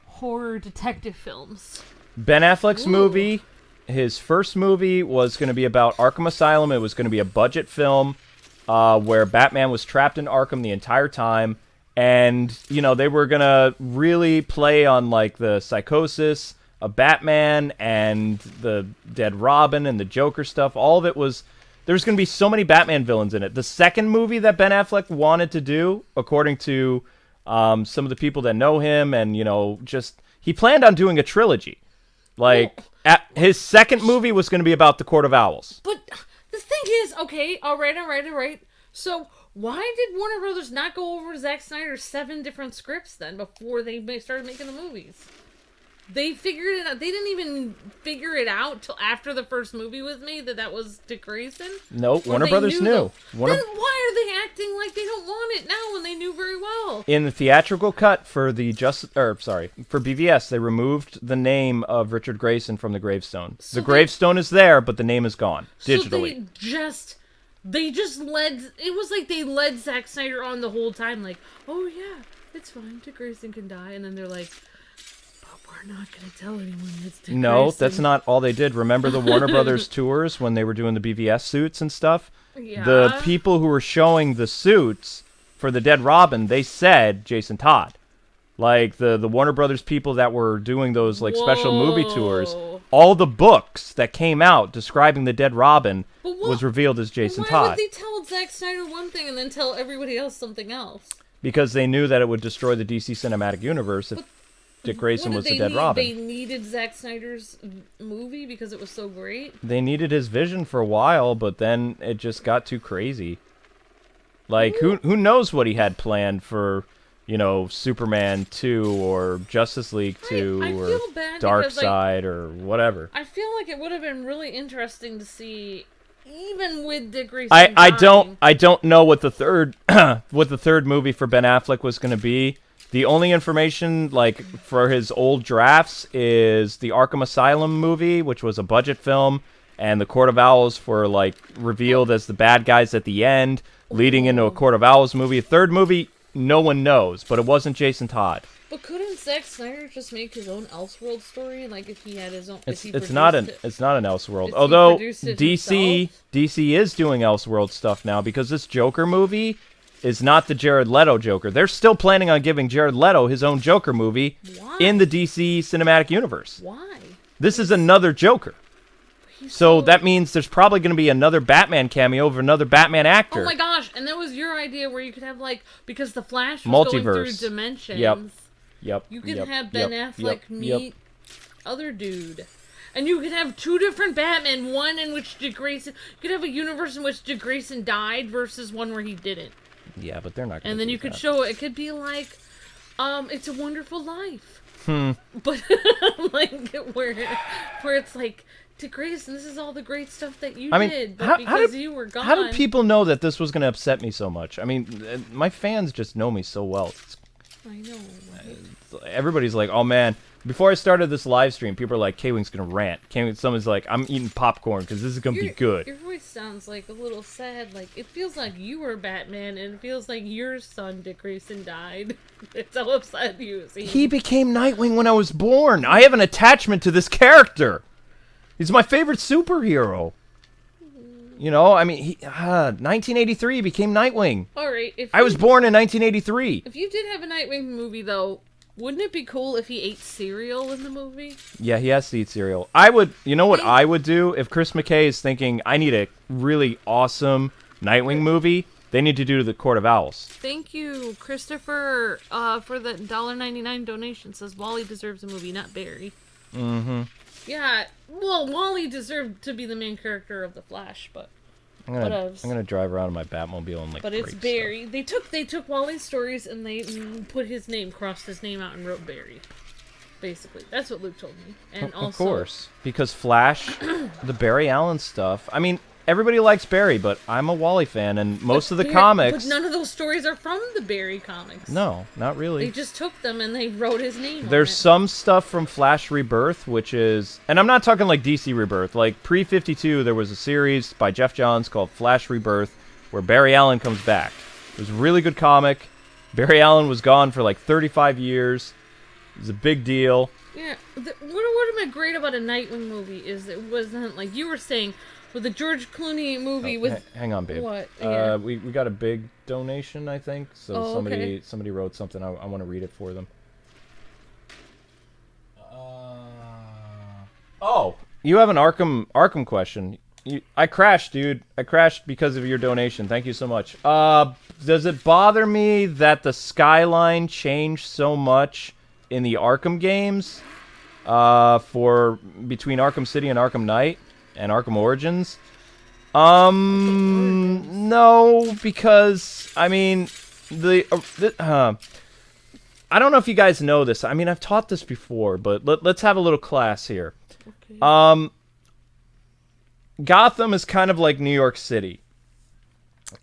horror detective films. Ben Affleck's movie, his first movie was going to be about Arkham Asylum. It was going to be a budget film where Batman was trapped in Arkham the entire time. And, they were going to really play on, like, the psychosis of Batman and the dead Robin and the Joker stuff. All of it was... There's going to be so many Batman villains in it. The second movie that Ben Affleck wanted to do, according to some of the people that know him, and, he planned on doing a trilogy. Like, his second movie was going to be about the Court of Owls. But the thing is, okay, all right. So, why did Warner Brothers not go over Zack Snyder's 7 different scripts then before they started making the movies? They figured it out. They didn't even figure it out till after the first movie was made that was Dick Grayson. No, Warner Brothers knew. Then why are they acting like they don't want it now when they knew very well? In the theatrical cut for for BVS, they removed the name of Richard Grayson from the gravestone. So the gravestone is there, but the name is gone digitally. So they just led. It was like they led Zack Snyder on the whole time. Like, oh yeah, it's fine. Dick Grayson can die, and then they're like, we're not going to tell anyone it's Dick Grayson. That's not all they did. Remember the Warner Brothers tours when they were doing the BVS suits and stuff? Yeah. The people who were showing the suits for the dead Robin, they said Jason Todd. Like, the Warner Brothers people that were doing those, like, special movie tours, all the books that came out describing the dead Robin was revealed as Jason Todd. Why would they tell Zack Snyder one thing and then tell everybody else something else? Because they knew that it would destroy the DC Cinematic Universe if Dick Grayson was the dead Robin. They needed Zack Snyder's movie because it was so great? They needed his vision for a while, but then it just got too crazy. Like, who knows what he had planned for, Superman 2 or Justice League 2 or Darkseid or whatever. I feel like it would have been really interesting to see, even with Dick Grayson I don't know what the third movie for Ben Affleck was going to be. The only information, like, for his old drafts is the Arkham Asylum movie, which was a budget film, and the Court of Owls were, like, revealed as the bad guys at the end, leading into a Court of Owls movie. A third movie, no one knows, but it wasn't Jason Todd. But couldn't Zack Snyder just make his own Elseworlds story? Like, if he had his own... It's not an Elseworld. Although DC is doing Elseworld stuff now, because this Joker movie is not the Jared Leto Joker. They're still planning on giving Jared Leto his own Joker movie in the DC Cinematic Universe. Why? This is another Joker. So that means there's probably going to be another Batman cameo of another Batman actor. Oh my gosh, and that was your idea where you could have, like, because the Flash was going through dimensions. Yep. You could have Ben Affleck meet other dude. And you could have 2 different Batman, one in which Dick Grayson... You could have a universe in which Dick Grayson died versus one where he didn't. Yeah, but they're not going to And then you could show it could be like, It's a Wonderful Life. But, like, where it's like, Dick Grayson, this is all the great stuff that you did, but because you were gone. How did people know that this was going to upset me so much? I mean, my fans just know me so well. I know. everybody's like, oh man. Before I started this live stream, people are like, K-Wing's gonna rant. Someone's like, I'm eating popcorn because this is gonna be good. Your voice sounds like a little sad. Like, it feels like you were Batman, and it feels like your son, Dick Grayson, died. It's how upset you seem. He became Nightwing when I was born. I have an attachment to this character. He's my favorite superhero. You know, I mean, 1983 became Nightwing. All right. I was born in 1983. If you did have a Nightwing movie, though, wouldn't it be cool if he ate cereal in the movie? Yeah, he has to eat cereal. You know what I would do if Chris McKay is thinking, I need a really awesome Nightwing movie? They need to do The Court of Owls. Thank you, Christopher, for the $1.99 donation. Says Wally deserves a movie, not Barry. Mm-hmm. Yeah, well, Wally deserved to be the main character of The Flash, but I'm gonna drive around in my Batmobile and But it's Barry. Stuff. They took Wally's stories and they put his name, crossed his name out, and wrote Barry. Basically, that's what Luke told me. And also, of course, because Flash, the Barry Allen stuff. I mean, everybody likes Barry, but I'm a Wally fan, and most of the comics. But none of those stories are from the Barry comics. No, not really. They just took them and they wrote his name. There's some stuff from Flash Rebirth, which is, and I'm not talking like DC Rebirth. Like pre-52, there was a series by Jeff Johns called Flash Rebirth, where Barry Allen comes back. It was a really good comic. Barry Allen was gone for like 35 years. It was a big deal. Yeah. What am I great about a Nightwing movie is it wasn't like you were saying. With the George Clooney movie with... Hang on, babe. What? Yeah. We got a big donation, I think. So okay. somebody wrote something. I want to read it for them. Oh, you have an Arkham question. I crashed, dude. I crashed because of your donation. Thank you so much. Does it bother me that the skyline changed so much in the Arkham games for between Arkham City and Arkham Knight? And Arkham Origins? No, because, I mean, I don't know if you guys know this. I mean, I've taught this before, but let's have a little class here. Okay. Gotham is kind of like New York City.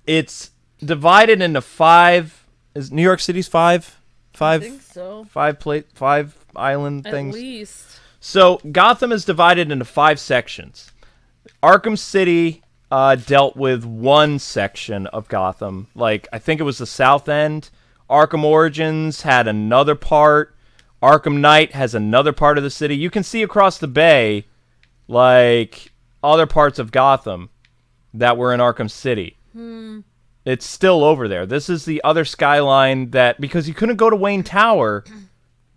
It's divided into five. Is New York City's five? I think so. Five island things? At least. So, Gotham is divided into 5 sections. Arkham City dealt with one section of Gotham. Like, I think it was the South End. Arkham Origins had another part. Arkham Knight has another part of the city. You can see across the bay, like, other parts of Gotham that were in Arkham City. It's still over there. This is the other skyline that... Because you couldn't go to Wayne Tower.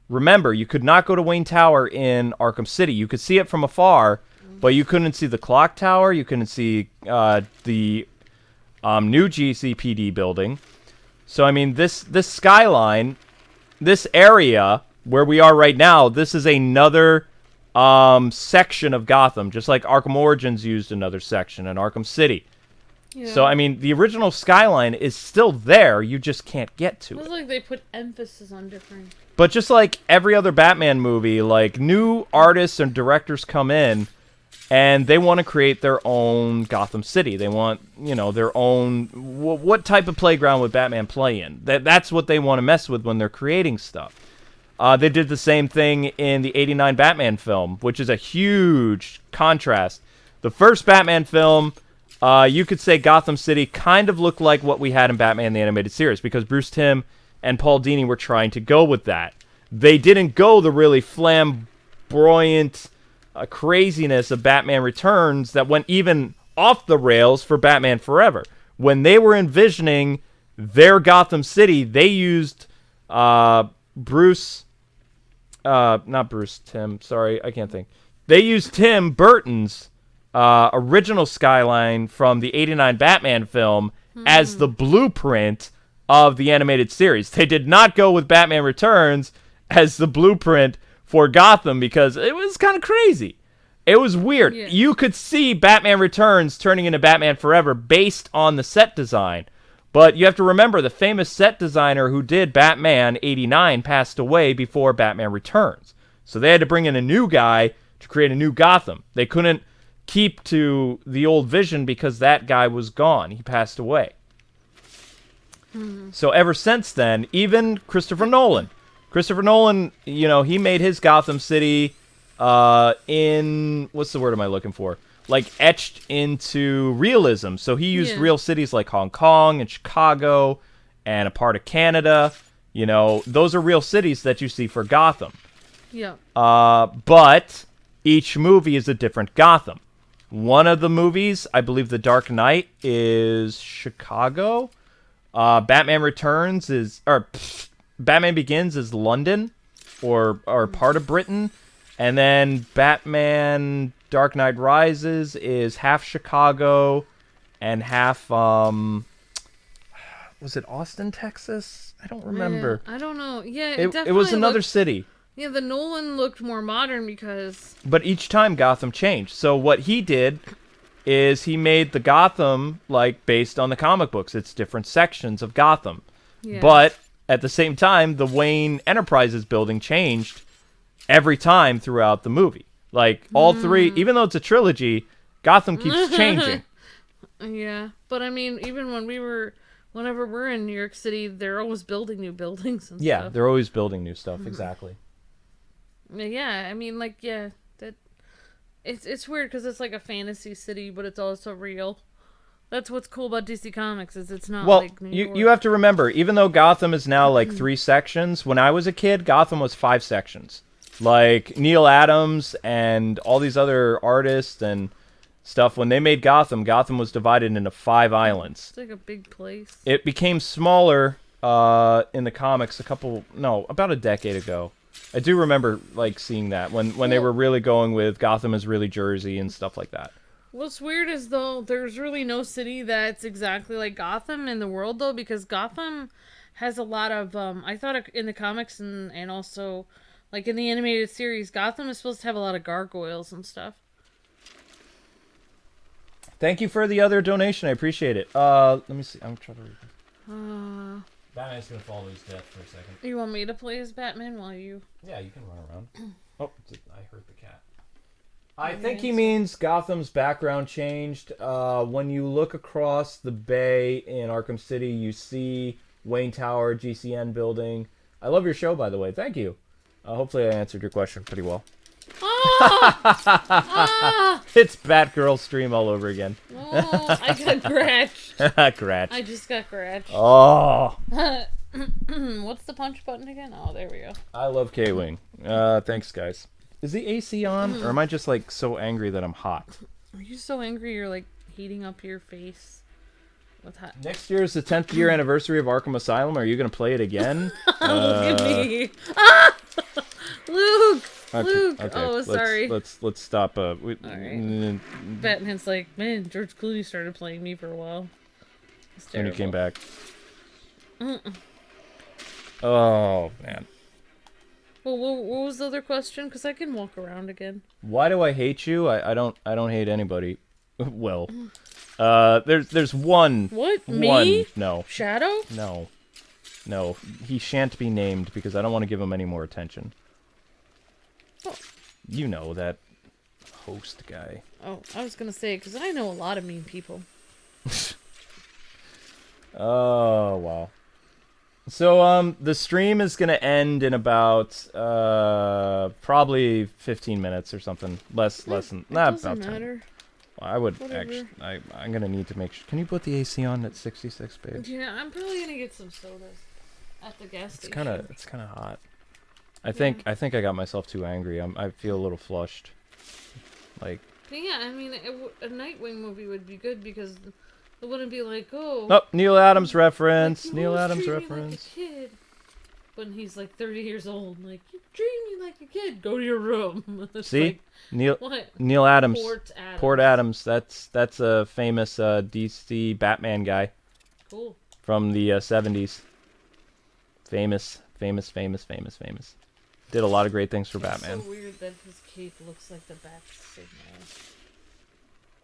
Remember, you could not go to Wayne Tower in Arkham City. You could see it from afar... But you couldn't see the clock tower. You couldn't see the new GCPD building. So, I mean, this skyline, this area where we are right now, this is another section of Gotham. Just like Arkham Origins used another section in Arkham City. Yeah. So, I mean, the original skyline is still there. You just can't get to it. It's like they put emphasis on different... But just like every other Batman movie, like, new artists and directors come in... And they want to create their own Gotham City. They want, their own... What type of playground would Batman play in? That's what they want to mess with when they're creating stuff. They did the same thing in the 89 Batman film, which is a huge contrast. The first Batman film, you could say Gotham City kind of looked like what we had in Batman the Animated Series, because Bruce Timm and Paul Dini were trying to go with that. They didn't go the really flamboyant... craziness of Batman Returns that went even off the rails for Batman Forever. When they were envisioning their Gotham City, they used not Bruce Timm, sorry, I can't think. They used Tim Burton's original skyline from the 89 Batman film as the blueprint of the animated series. They did not go with Batman Returns as the blueprint for Gotham because it was kind of crazy. It was weird. Yeah. You could see Batman Returns turning into Batman Forever based on the set design. But you have to remember, the famous set designer who did Batman 89 passed away before Batman Returns. So they had to bring in a new guy to create a new Gotham. They couldn't keep to the old vision because that guy was gone. He passed away. So ever since then, even Christopher Nolan, Christopher Nolan, he made his Gotham City in, what's the word am I looking for? Like etched into realism. So he used real cities like Hong Kong and Chicago and a part of Canada. Those are real cities that you see for Gotham. Yeah. But each movie is a different Gotham. One of the movies, I believe The Dark Knight, is Chicago. Batman Begins is London or part of Britain. And then Batman Dark Knight Rises is half Chicago and half, was it Austin, Texas? I don't remember. Yeah, I don't know. Yeah, it was another city. Yeah, the Nolan looked more modern because... But each time Gotham changed. So what he did is he made the Gotham, based on the comic books. It's different sections of Gotham. Yeah. But at the same time, the Wayne Enterprises building changed every time throughout the movie. All three, even though it's a trilogy, Gotham keeps changing. Yeah, but I mean, even whenever we're in New York City, they're always building new buildings and stuff. Yeah, they're always building new stuff, exactly. Yeah, I mean, it's weird because it's like a fantasy city, but it's also real. That's what's cool about DC Comics is it's not like New York. You have to remember, even though Gotham is now 3 sections, when I was a kid, Gotham was 5 sections. Neil Adams and all these other artists and stuff, when they made Gotham was divided into 5 islands. It's like a big place. It became smaller in the comics about a decade ago. I do remember seeing that when they were really going with Gotham is really Jersey and stuff like that. What's weird is though there's really no city that's exactly like Gotham in the world though, because Gotham has a lot of I thought in the comics and also in the animated series, Gotham is supposed to have a lot of gargoyles and stuff. Thank you for the other donation. I appreciate it. Let me see. I'm trying to read. Batman's gonna follow his death for a second. You want me to play as Batman while you... Yeah, you can run around. Oh, I hurt the cat. I think he means Gotham's background changed. When you look across the bay in Arkham City, you see Wayne Tower, GCN building. I love your show, by the way. Thank you. Hopefully I answered your question pretty well. It's Batgirl stream all over again. Oh, I got scratched. Scratch. I just got scratched. Oh. What's the punch button again? Oh, there we go. I love K-Wing. Thanks, guys. Is the AC on, or am I just so angry that I'm hot? Are you so angry you're heating up your face? With hot... Next year is the 10th year anniversary of Arkham Asylum. Are you gonna play it again? Look at me. Luke. Okay, Luke. Okay. Oh, sorry. Let's stop. All right. Batman's man, George Clooney started playing me for a while. And he came back. Oh man. Well, what was the other question? Because I can walk around again. Why do I hate you? I don't hate anybody. Well, there's one. What? One. Me? No. Shadow? No. He shan't be named because I don't want to give him any more attention. Oh. You know that host guy. Oh, I was gonna say because I know a lot of mean people. Oh wow. So the stream is gonna end in about probably 15 minutes or something. Less than about 10. Matter. Well, I would Whatever. actually. I'm gonna need to make sure. Can you put the AC on at 66, babe? Yeah, I'm probably gonna get some sodas at the gas station. It's kind of hot. I think I got myself too angry. I feel a little flushed. But yeah, I mean, a Nightwing movie would be good because it wouldn't be oh. Oh, Neil Adams reference. Neil Adams reference. Like a kid when he's 30 years old. You treat me like a kid. Go to your room. See, what? Neil Adams. Port Adams. That's a famous DC Batman guy. Cool. From the 70s. Famous. Did a lot of great things for Batman. It's so weird that his cape looks like the bat signal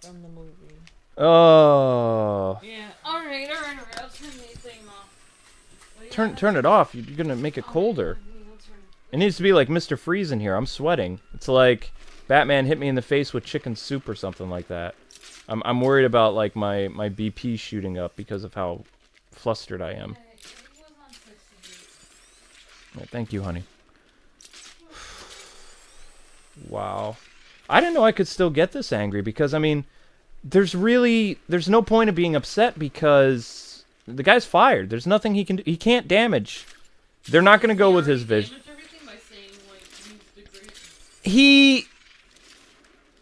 from the movie. Oh. Yeah. All right. I'll turn the thing off. Turn it off. You're gonna make it colder. It needs to be like Mr. Freeze in here. I'm sweating. It's like Batman hit me in the face with chicken soup or something like that. I'm worried about my BP shooting up because of how flustered I am. Yeah, thank you, honey. Wow. I didn't know I could still get this angry because, I mean, there's no point of being upset because the guy's fired. There's nothing he can do. He can't damage. They're not going to go with his vision.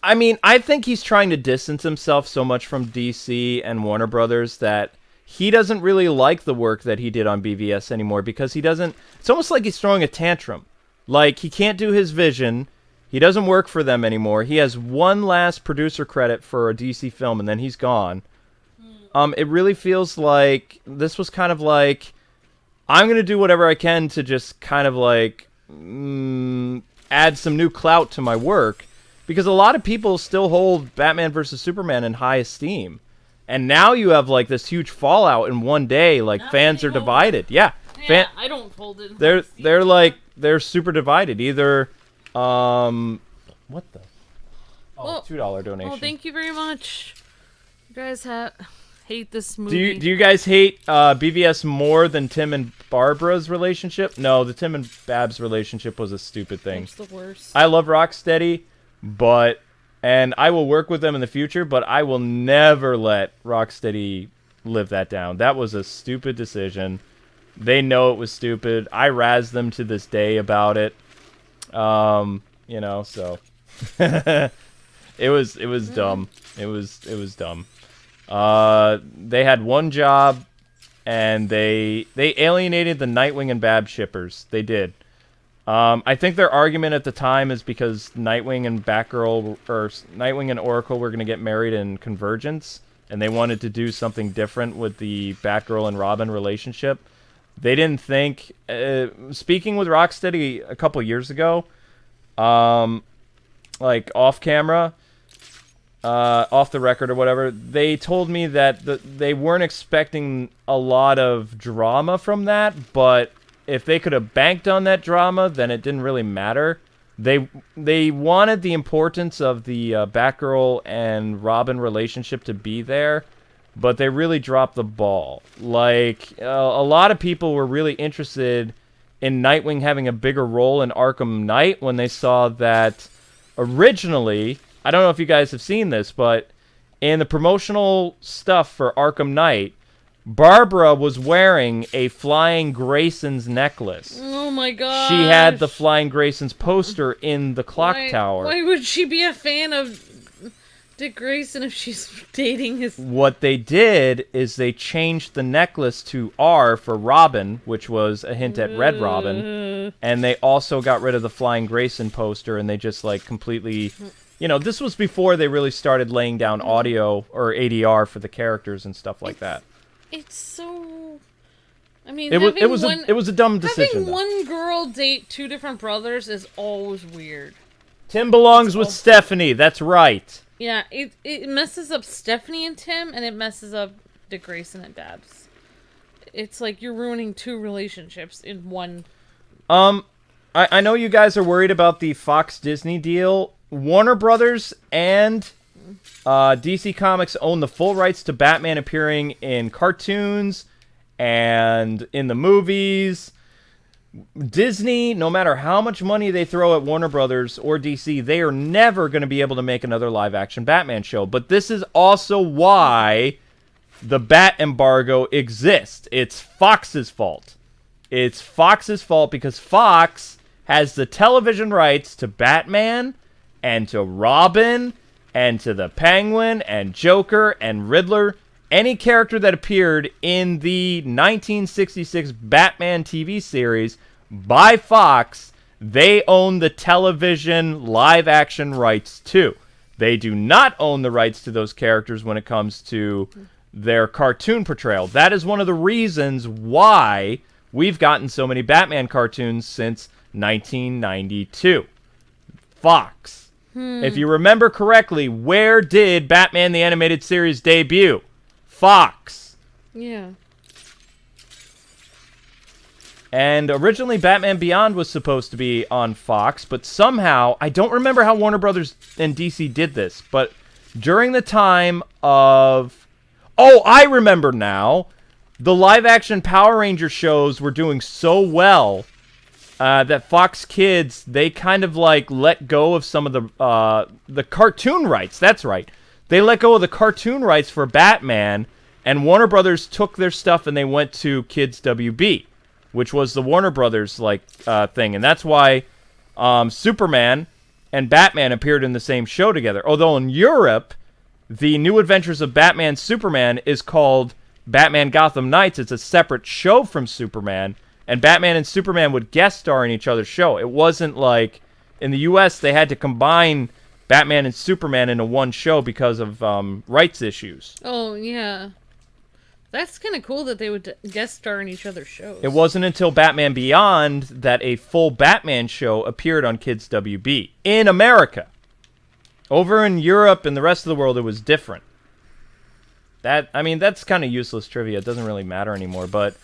I mean, I think he's trying to distance himself so much from DC and Warner Brothers that he doesn't really like the work that he did on BVS anymore because he doesn't... It's almost like he's throwing a tantrum. Like, he can't do his vision. He doesn't work for them anymore. He has one last producer credit for a DC film, and then he's gone. It really feels like this was kind of like, I'm going to do whatever I can to just kind of like add some new clout to my work. Because a lot of people still hold Batman vs. Superman in high esteem. And now you have like this huge fallout in one day. Like, fans are divided. Yeah. I don't hold it. They're super divided. Either... what the? Oh, $2 donation. Oh, thank you very much. You guys hate this movie. Do you guys hate BVS more than Tim and Barbara's relationship? No, the Tim and Babs relationship was a stupid thing. It's the worst. I love Rocksteady, and I will work with them in the future, but I will never let Rocksteady live that down. That was a stupid decision. They know it was stupid. I razz them to this day about it. You know, so it was dumb. It was dumb. They had one job, and they alienated the Nightwing and Bab shippers. They did. I think their argument at the time is because Nightwing and Batgirl, or Nightwing and Oracle were going to get married in Convergence, and they wanted to do something different with the Batgirl and Robin relationship. They didn't think... speaking with Rocksteady a couple years ago, like off camera, off the record or whatever, they told me that they weren't expecting a lot of drama from that, but if they could have banked on that drama, then it didn't really matter. They wanted the importance of the Batgirl and Robin relationship to be there, but they really dropped the ball. Like, a lot of people were really interested in Nightwing having a bigger role in Arkham Knight when they saw that originally, I don't know if you guys have seen this, but in the promotional stuff for Arkham Knight, Barbara was wearing a Flying Grayson's necklace. Oh my god. She had the Flying Grayson's poster in the clock tower. Why would she be a fan of Dick Grayson if she's dating his... What they did is they changed the necklace to R for Robin, which was a hint at Red Robin, and they also got rid of the Flying Grayson poster, and they just like completely... You know, this was before they really started laying down audio or ADR for the characters and stuff like that. It's so... I mean, it was a dumb decision. Having one girl date two different brothers is always weird. Tim belongs with Stephanie. That's right. Yeah, it messes up Stephanie and Tim, and it messes up Dick Grayson and Babs. It's like you're ruining two relationships in one. I know you guys are worried about the Fox Disney deal. Warner Brothers and DC Comics own the full rights to Batman appearing in cartoons and in the movies. Disney, no matter how much money they throw at Warner Brothers or DC, they are never going to be able to make another live-action Batman show. But this is also why the Bat embargo exists. It's Fox's fault. It's Fox's fault because Fox has the television rights to Batman and to Robin and to the Penguin and Joker and Riddler. Any character that appeared in the 1966 Batman TV series by Fox, they own the television live-action rights too. They do not own the rights to those characters when it comes to their cartoon portrayal. That is one of the reasons why we've gotten so many Batman cartoons since 1992. Fox. If you remember correctly, where did Batman the Animated Series debut? Fox. Yeah. And originally Batman Beyond was supposed to be on Fox, but somehow, I don't remember how Warner Brothers and DC did this, but during the time of... Oh, I remember now. The live-action Power Ranger shows were doing so well that Fox Kids, they kind of like let go of some of the cartoon rights. That's right. They let go of the cartoon rights for Batman, and Warner Brothers took their stuff and they went to Kids WB, which was the Warner Brothers like thing, and that's why Superman and Batman appeared in the same show together. Although in Europe, the New Adventures of Batman Superman is called Batman Gotham Knights. It's a separate show from Superman, and Batman and Superman would guest star in each other's show. It wasn't like in the US they had to combine Batman and Superman into one show because of rights issues. Oh, yeah. That's kind of cool that they would guest star in each other's shows. It wasn't until Batman Beyond that a full Batman show appeared on Kids WB in America. Over in Europe and the rest of the world, it was different. That's kind of useless trivia. It doesn't really matter anymore. But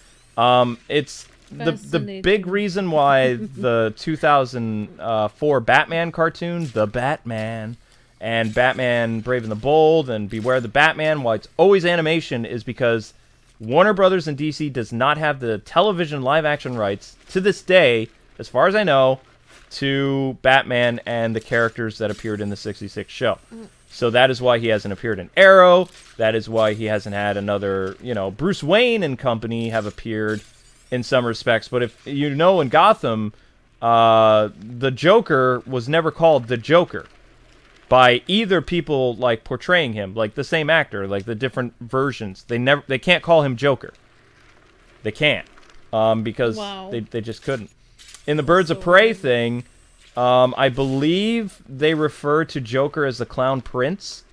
it's the big reason why the 2004 Batman cartoon, The Batman, and Batman Brave and the Bold, and Beware the Batman, why it's always animation, is because Warner Brothers and DC does not have the television live-action rights, to this day, as far as I know, to Batman and the characters that appeared in the 66 show. So that is why he hasn't appeared in Arrow. That is why he hasn't had another, Bruce Wayne and company have appeared in some respects. But if you know, in Gotham, the Joker was never called the Joker by either people like portraying him, like the same actor, like the different versions. They can't call him Joker. They can't because they just couldn't. In the Birds of Prey thing, I believe they refer to Joker as the Clown Prince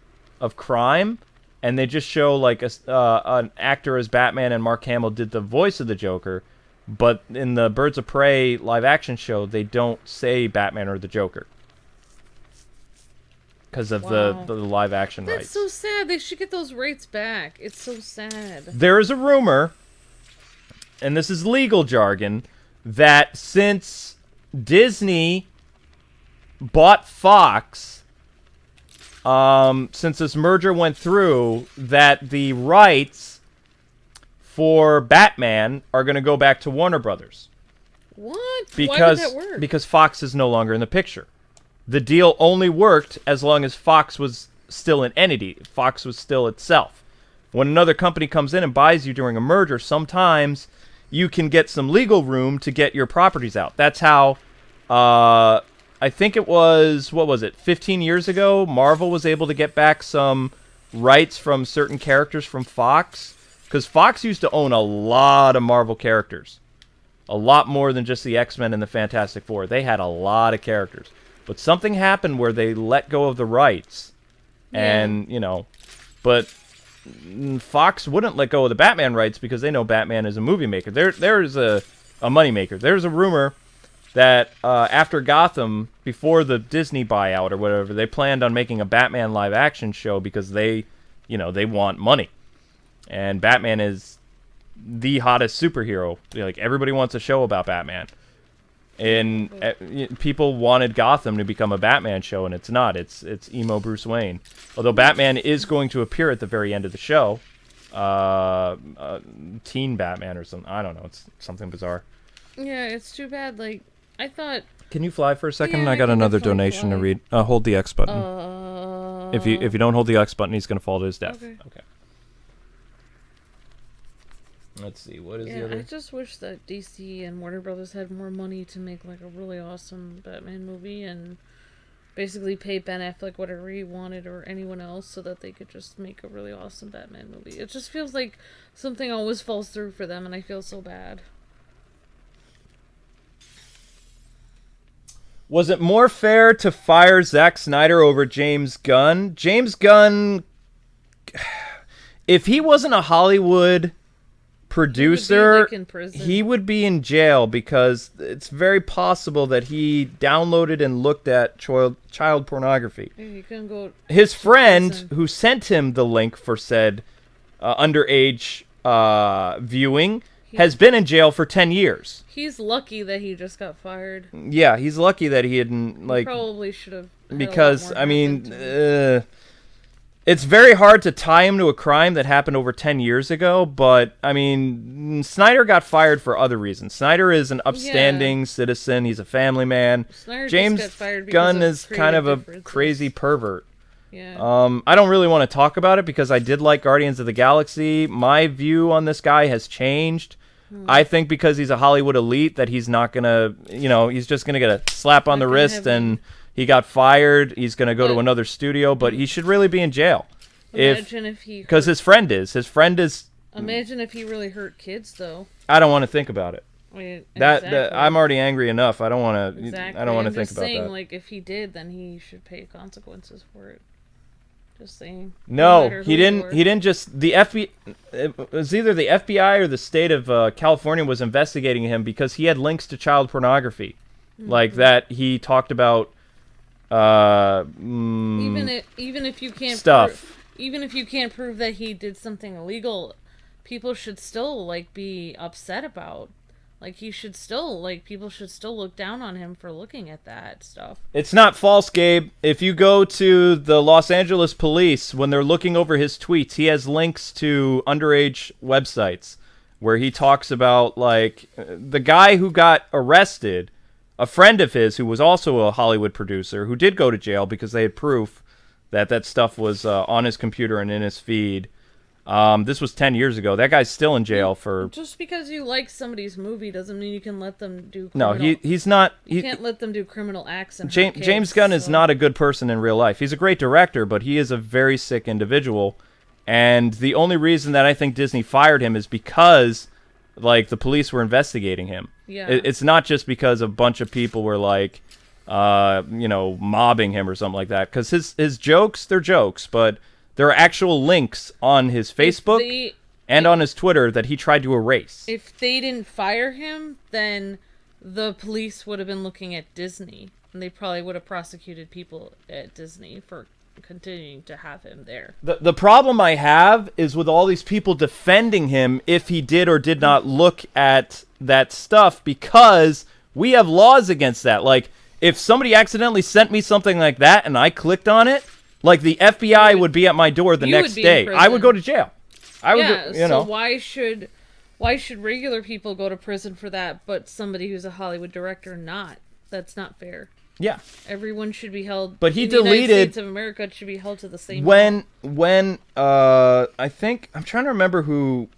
of crime, and they just show like an actor as Batman, and Mark Hamill did the voice of the Joker. But in the Birds of Prey live-action show, they don't say Batman or the Joker because of the live-action rights. That's so sad. They should get those rights back. It's so sad. There is a rumor, and this is legal jargon, that since Disney bought Fox, since this merger went through, that the rights for Batman are going to go back to Warner Brothers. What? Because, why would that work? Because Fox is no longer in the picture. The deal only worked as long as Fox was still an entity. Fox was still itself. When another company comes in and buys you during a merger, sometimes you can get some legal room to get your properties out. That's how, I think it was, 15 years ago, Marvel was able to get back some rights from certain characters from Fox. Because Fox used to own a lot of Marvel characters. A lot more than just the X-Men and the Fantastic Four. They had a lot of characters. But something happened where they let go of the rights. Yeah. And, but Fox wouldn't let go of the Batman rights because they know Batman is a movie maker. There's a money maker. There's a rumor that after Gotham, before the Disney buyout or whatever, they planned on making a Batman live-action show because they want money. And Batman is the hottest superhero. Like, everybody wants a show about Batman. And people wanted Gotham to become a Batman show, and it's not. It's emo Bruce Wayne. Although Batman is going to appear at the very end of the show. Teen Batman or something. I don't know. It's something bizarre. Yeah, it's too bad. Like, I thought... Can you fly for a second? Yeah, I got another donation to read. Hold the X button. If you don't hold the X button, he's going to fall to his death. Okay. Let's see, what is the other? I just wish that DC and Warner Brothers had more money to make like a really awesome Batman movie and basically pay Ben Affleck whatever he wanted or anyone else so that they could just make a really awesome Batman movie. It just feels like something always falls through for them, and I feel so bad. Was it more fair to fire Zack Snyder over James Gunn? James Gunn, if he wasn't a Hollywood producer, he would be in jail because it's very possible that he downloaded and looked at child pornography. You can go His friend who sent him the link for said underage viewing has been in jail for 10 years. He's lucky that he just got fired. Yeah, he's lucky that he hadn't, like... He probably should have... Because, I mean... It's very hard to tie him to a crime that happened over 10 years ago, but, I mean, Snyder got fired for other reasons. Snyder is an upstanding citizen. He's a family man. Snyder James just got fired Gunn because is of kind of a creative crazy pervert. Yeah. I don't really want to talk about it because I did like Guardians of the Galaxy. My view on this guy has changed. I think because he's a Hollywood elite that he's not going to, he's just going to get a slap on the wrist and he got fired. He's going to go to another studio, but he should really be in jail. Imagine if he... Because his friend is. Imagine if he really hurt kids, though. I don't want to think about it. I mean, that I'm already angry enough. I don't want to. Exactly. I don't want to I'm think just about saying, that. like, if he did, then he should pay consequences for it. Just saying. No, he didn't. He didn't just the FBI. It was either the FBI or the state of California was investigating him because he had links to child pornography, like that he talked about. Even if you can't stuff. Even if you can't prove that he did something illegal, people should still be upset about. People should still look down on him for looking at that stuff. It's not false, Gabe. If you go to the Los Angeles police, when they're looking over his tweets, he has links to underage websites where he talks about, the guy who got arrested, a friend of his who was also a Hollywood producer, who did go to jail because they had proof that that stuff was on his computer and in his feed. This was 10 years ago. That guy's still in jail for... Just because you like somebody's movie doesn't mean you can let them do criminal... No, he's not... You can't let them do criminal acts and James Gunn is not a good person in real life. He's a great director, but he is a very sick individual. And the only reason that I think Disney fired him is because, the police were investigating him. Yeah. It's not just because a bunch of people were, mobbing him or something like that. Because his jokes, they're jokes, but... There are actual links on his Facebook and on his Twitter that he tried to erase. If they didn't fire him, then the police would have been looking at Disney. And they probably would have prosecuted people at Disney for continuing to have him there. The problem I have is with all these people defending him if he did or did not look at that stuff, because we have laws against that. If somebody accidentally sent me something like that and I clicked on it, the FBI would be at my door the next day. I would go to jail. So why should regular people go to prison for that, but somebody who's a Hollywood director not? That's not fair. Yeah. Everyone should be held. But he in the United deleted States of America should be held to the same. When I think I'm trying to remember who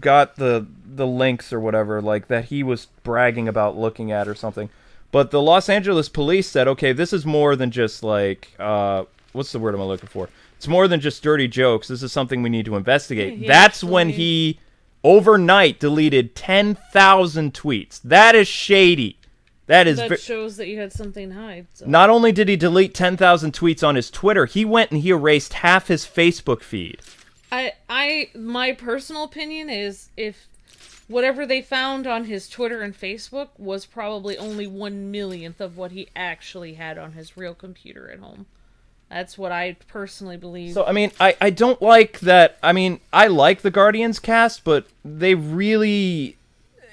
got the links or whatever that he was bragging about looking at or something. But the Los Angeles police said, okay, this is more than just what's the word I'm looking for? It's more than just dirty jokes. This is something we need to investigate. That's when he, overnight, deleted 10,000 tweets. That is shady. That shows that you had something to hide. So. Not only did he delete 10,000 tweets on his Twitter, he went and he erased half his Facebook feed. My personal opinion is if whatever they found on his Twitter and Facebook was probably only 1/1,000,000th of what he actually had on his real computer at home. That's what I personally believe. So, I don't like that. I like the Guardians cast, but they really...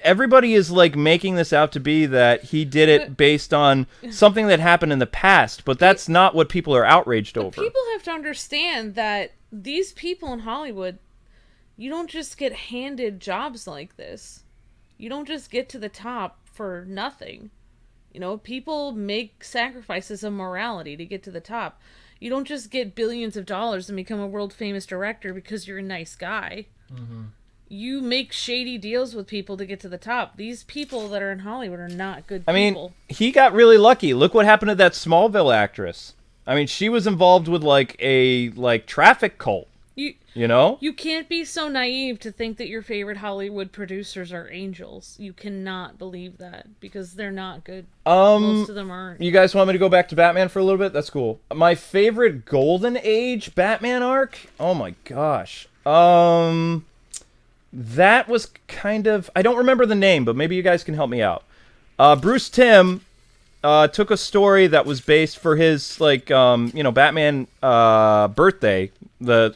Everybody is, making this out to be that he did it based on something that happened in the past, but that's not what people are outraged over. People have to understand that these people in Hollywood, you don't just get handed jobs like this. You don't just get to the top for nothing. People make sacrifices of morality to get to the top. You don't just get billions of dollars and become a world-famous director because you're a nice guy. Mm-hmm. You make shady deals with people to get to the top. These people that are in Hollywood are not good people. He got really lucky. Look what happened to that Smallville actress. She was involved with, a traffic cult. You can't be so naive to think that your favorite Hollywood producers are angels. You cannot believe that because they're not good. Most of them aren't. You guys want me to go back to Batman for a little bit? That's cool. My favorite Golden Age Batman arc? Oh my gosh. That was kind of... I don't remember the name, but maybe you guys can help me out. Bruce Timm took a story that was based for his, Batman birthday,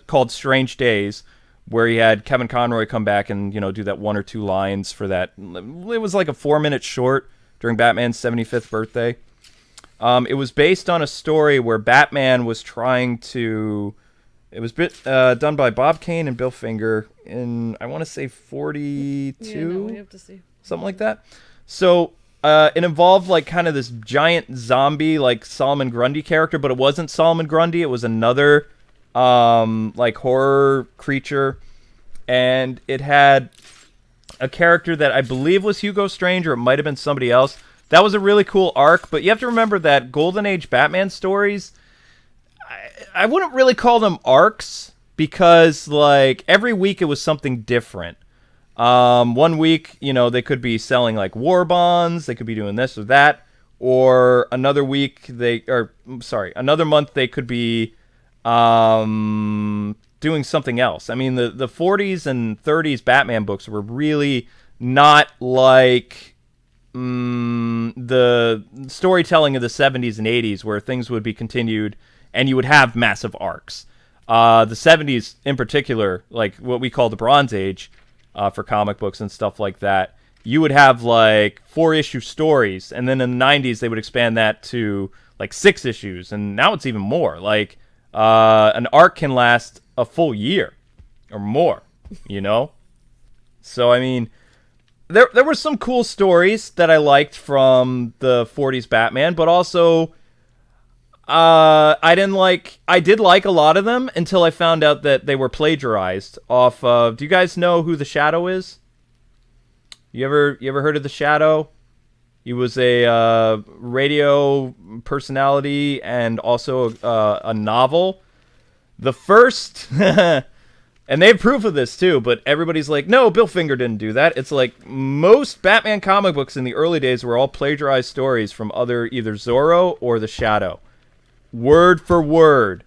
called Strange Days, where he had Kevin Conroy come back and, do that 1 or 2 lines for that. It was like a 4-minute short during Batman's 75th birthday. It was based on a story where Batman was trying to It was done by Bob Kane and Bill Finger in, I want to say 42? Yeah, no, we have to see. Something like that. So it involved like kind of this giant zombie like Solomon Grundy character, but it wasn't Solomon Grundy. It was another like horror creature, and it had a character that I believe was Hugo Strange, or it might have been somebody else. That was a really cool arc, but you have to remember that Golden Age Batman stories, I wouldn't really call them arcs, because like every week it was something different. 1 week, you know, they could be selling like war bonds, they could be doing this or that, or another week another month they could be doing something else. I mean, the 40s and 30s Batman books were really not like the storytelling of the 70s and 80s, where things would be continued and you would have massive arcs. The 70s in particular, like what we call the Bronze Age for comic books and stuff like that, you would have like 4-issue stories, and then in the 90s they would expand that to like 6 issues, and now it's even more. Like an arc can last a full year or more, you know? So, I mean, there were some cool stories that I liked from the 40s Batman, but also I did like a lot of them until I found out that they were plagiarized off of, do you guys know who the Shadow is? You ever heard of the Shadow? He was a radio personality and also a novel. The first, and they have proof of this too, but everybody's like, no, Bill Finger didn't do that. It's like most Batman comic books in the early days were all plagiarized stories from either Zorro or the Shadow. Word for word.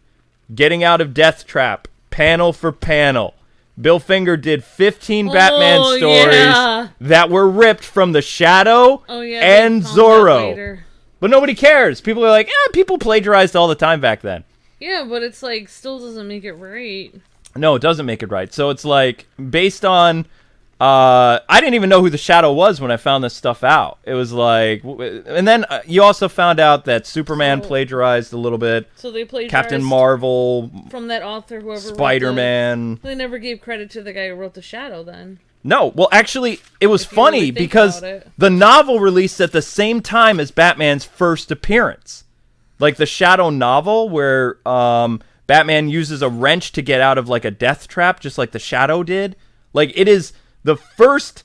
Getting out of Death Trap. Panel for panel. Bill Finger did 15 Batman stories that were ripped from the Shadow and Zorro. But nobody cares. People are like, people plagiarized all the time back then. Yeah, but it's like, still doesn't make it right. No, it doesn't make it right. So it's like, based on... I didn't even know who the Shadow was when I found this stuff out. It was like... And then you also found out that Superman plagiarized a little bit. So they plagiarized... Captain Marvel... From that author, whoever Spider-Man... They never gave credit to the guy who wrote the Shadow, then. No, well, actually, it was funny because the novel released at the same time as Batman's first appearance. Like the Shadow novel, where Batman uses a wrench to get out of like a death trap, just like the Shadow did. Like, it is the first,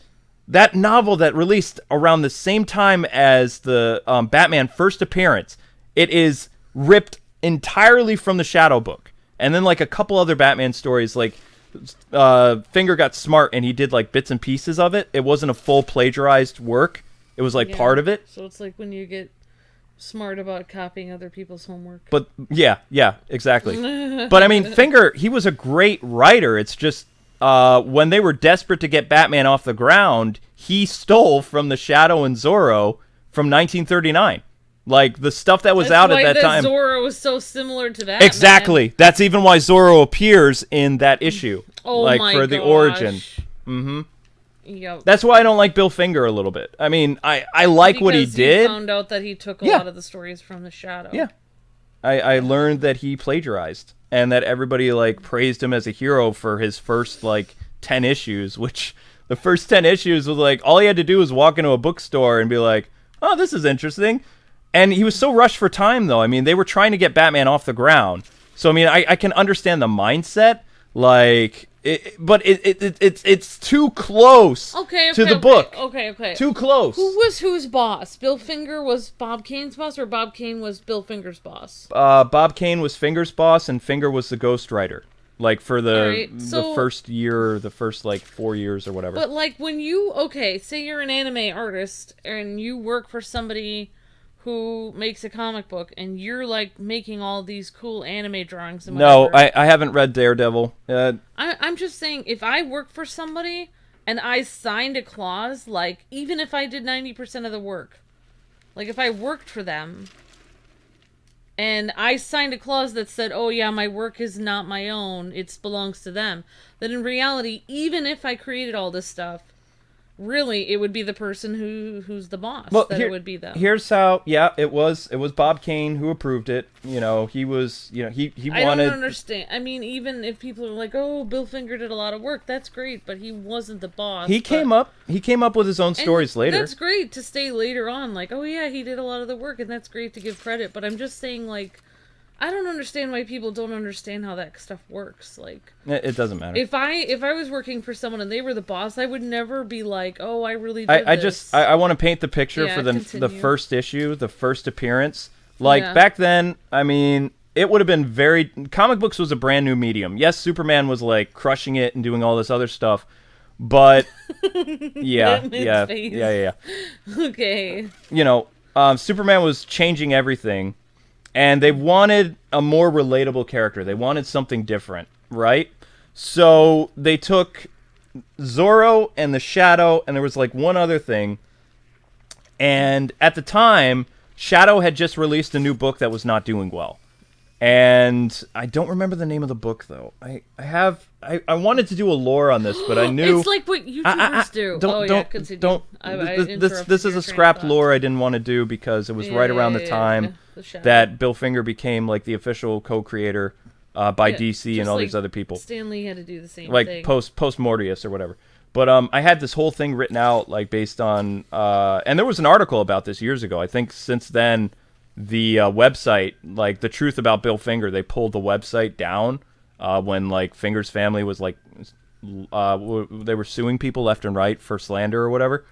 that novel that released around the same time as the Batman first appearance. It is ripped entirely from the Shadow book. And then like a couple other Batman stories, like Finger got smart and he did like bits and pieces of it. It wasn't a full plagiarized work. It was like part of it. So it's like when you get smart about copying other people's homework. But yeah, exactly. But I mean, Finger, he was a great writer. It's just when they were desperate to get Batman off the ground, he stole from the Shadow and Zorro from 1939. Like the stuff that was out at that time. Zorro was so similar to that. Exactly. Man. That's even why Zorro appears in that issue. Oh like my for the origin. Mm-hmm. Yep. That's why I don't like Bill Finger a little bit. I mean, I like what he did. You found out that he took a lot of the stories from the Shadow. Yeah. I learned that he plagiarized, and that everybody like praised him as a hero for his first like 10 issues, which the first 10 issues was like all he had to do was walk into a bookstore and be like, "Oh, this is interesting." And he was so rushed for time, though. I mean, they were trying to get Batman off the ground. So, I mean, I can understand the mindset, like, but it's too close to the book. Okay. Too close. Who was whose boss? Bill Finger was Bob Kane's boss, or Bob Kane was Bill Finger's boss? Bob Kane was Finger's boss, and Finger was the ghostwriter. Like, for the first year, the first, like, 4 years or whatever. But, like, when you, say you're an anime artist, and you work for somebody who makes a comic book, and you're like making all these cool anime drawings and whatever. No, I haven't read Daredevil. I'm just saying, if I worked for somebody and I signed a clause, like, even if I did 90% of the work, like if I worked for them and I signed a clause that said, oh yeah, my work is not my own, it belongs to them, then in reality, even if I created all this stuff, really it would be the person who's the boss. Well, It would be them. Here's how. Yeah, it was Bob Kane who approved it. You know, he was. You know, he I wanted. don't understand. I mean, even if people are like, "Oh, Bill Finger did a lot of work," that's great, but he wasn't the boss. He came up with his own stories later. That's great to stay later on, like, "Oh yeah, he did a lot of the work," and that's great to give credit. But I'm just saying, like, I don't understand why people don't understand how that stuff works. Like, It doesn't matter. if I was working for someone and they were the boss, I would never be like, "Oh, I really did this." I want to paint the picture Yeah, for the continue. first issue, the first appearance. Like Yeah. back then, I mean, it would have been very. Comic books was a brand new medium. Yes, Superman was like crushing it and doing all this other stuff, but yeah. Okay. You know, Superman was changing everything, and they wanted a more relatable character. They wanted something different, right? So they took Zorro and the Shadow, and there was like one other thing. And at the time, Shadow had just released a new book that was not doing well. And I don't remember the name of the book, though. I wanted to do a lore on this, but I knew... It's like what YouTubers do. Continue. This is a scrapped lore I didn't want to do because it was right around the time that Bill Finger became like the official co-creator by DC and all these other people. Stan Lee had to do the same like thing. post Mortius or whatever. But I had this whole thing written out like based on and there was an article about this years ago. I think since then the website, like The Truth About Bill Finger, they pulled the website down when like Finger's family was like they were suing people left and right for slander or whatever.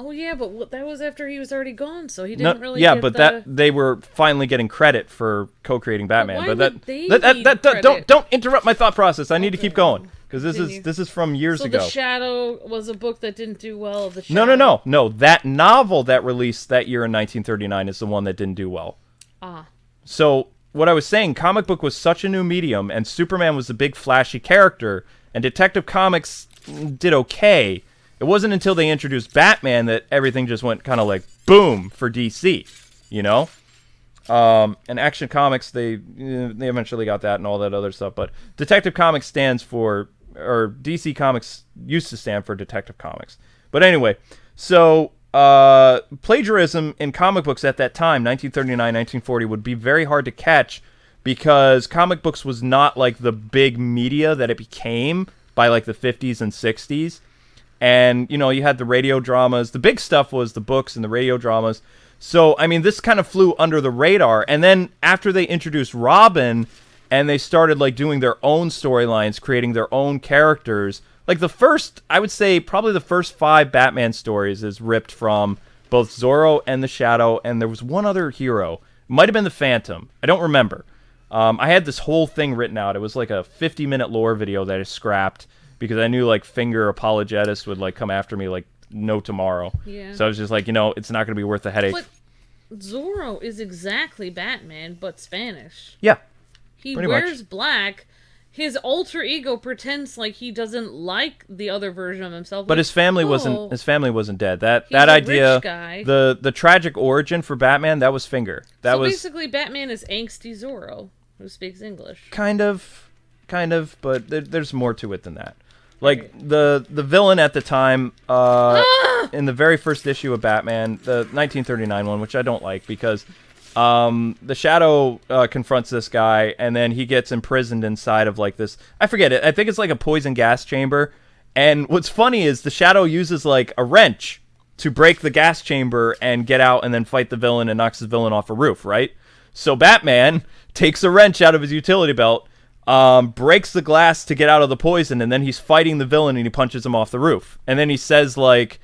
Oh yeah, but that was after he was already gone, so he didn't really. Yeah, get but that they were finally getting credit for co-creating Batman. But But that don't interrupt my thought process. I need to keep going because this is from years ago. So The Shadow was a book that didn't do well. The Shadow. No. That novel that released that year in 1939 is the one that didn't do well. So what I was saying, comic book was such a new medium, and Superman was a big flashy character, and Detective Comics did okay. It wasn't until they introduced Batman that everything just went kind of like boom for DC, you know? And Action Comics, they eventually got that and all that other stuff. But Detective Comics stands for, or DC Comics used to stand for Detective Comics. But anyway, so plagiarism in comic books at that time, 1939, 1940, would be very hard to catch because comic books was not like the big media that it became by like the 50s and 60s. And, you know, you had the radio dramas. The big stuff was the books and the radio dramas. So, I mean, this kind of flew under the radar. And then after they introduced Robin and they started, like, doing their own storylines, creating their own characters, like, the first, I would say, probably the first 5 Batman stories is ripped from both Zorro and the Shadow. And there was one other hero. It might have been the Phantom. I don't remember. I had this whole thing written out. It was like a 50-minute lore video that I scrapped because I knew, like, Finger apologetists would, like, come after me, like, no tomorrow. Yeah. So I was just like, you know, it's not going to be worth the headache. But Zorro is exactly Batman, but Spanish. Yeah. He pretty wears much. black. His alter ego pretends like he doesn't like the other version of himself. But like, his family oh, wasn't dead. That he's a idea, rich guy. the tragic origin for Batman, that was Finger. That so was basically Batman is angsty Zorro who speaks English. kind of, but there's more to it than that. Like the villain at the time, in the very first issue of Batman, the 1939 one, which I don't like because the Shadow confronts this guy and then he gets imprisoned inside of like this. I forget it. I think it's like a poison gas chamber. And what's funny is the Shadow uses like a wrench to break the gas chamber and get out and then fight the villain and knocks the villain off a roof, right? So Batman takes a wrench out of his utility belt. Breaks the glass to get out of the poison, and then he's fighting the villain and he punches him off the roof. And then he says, like,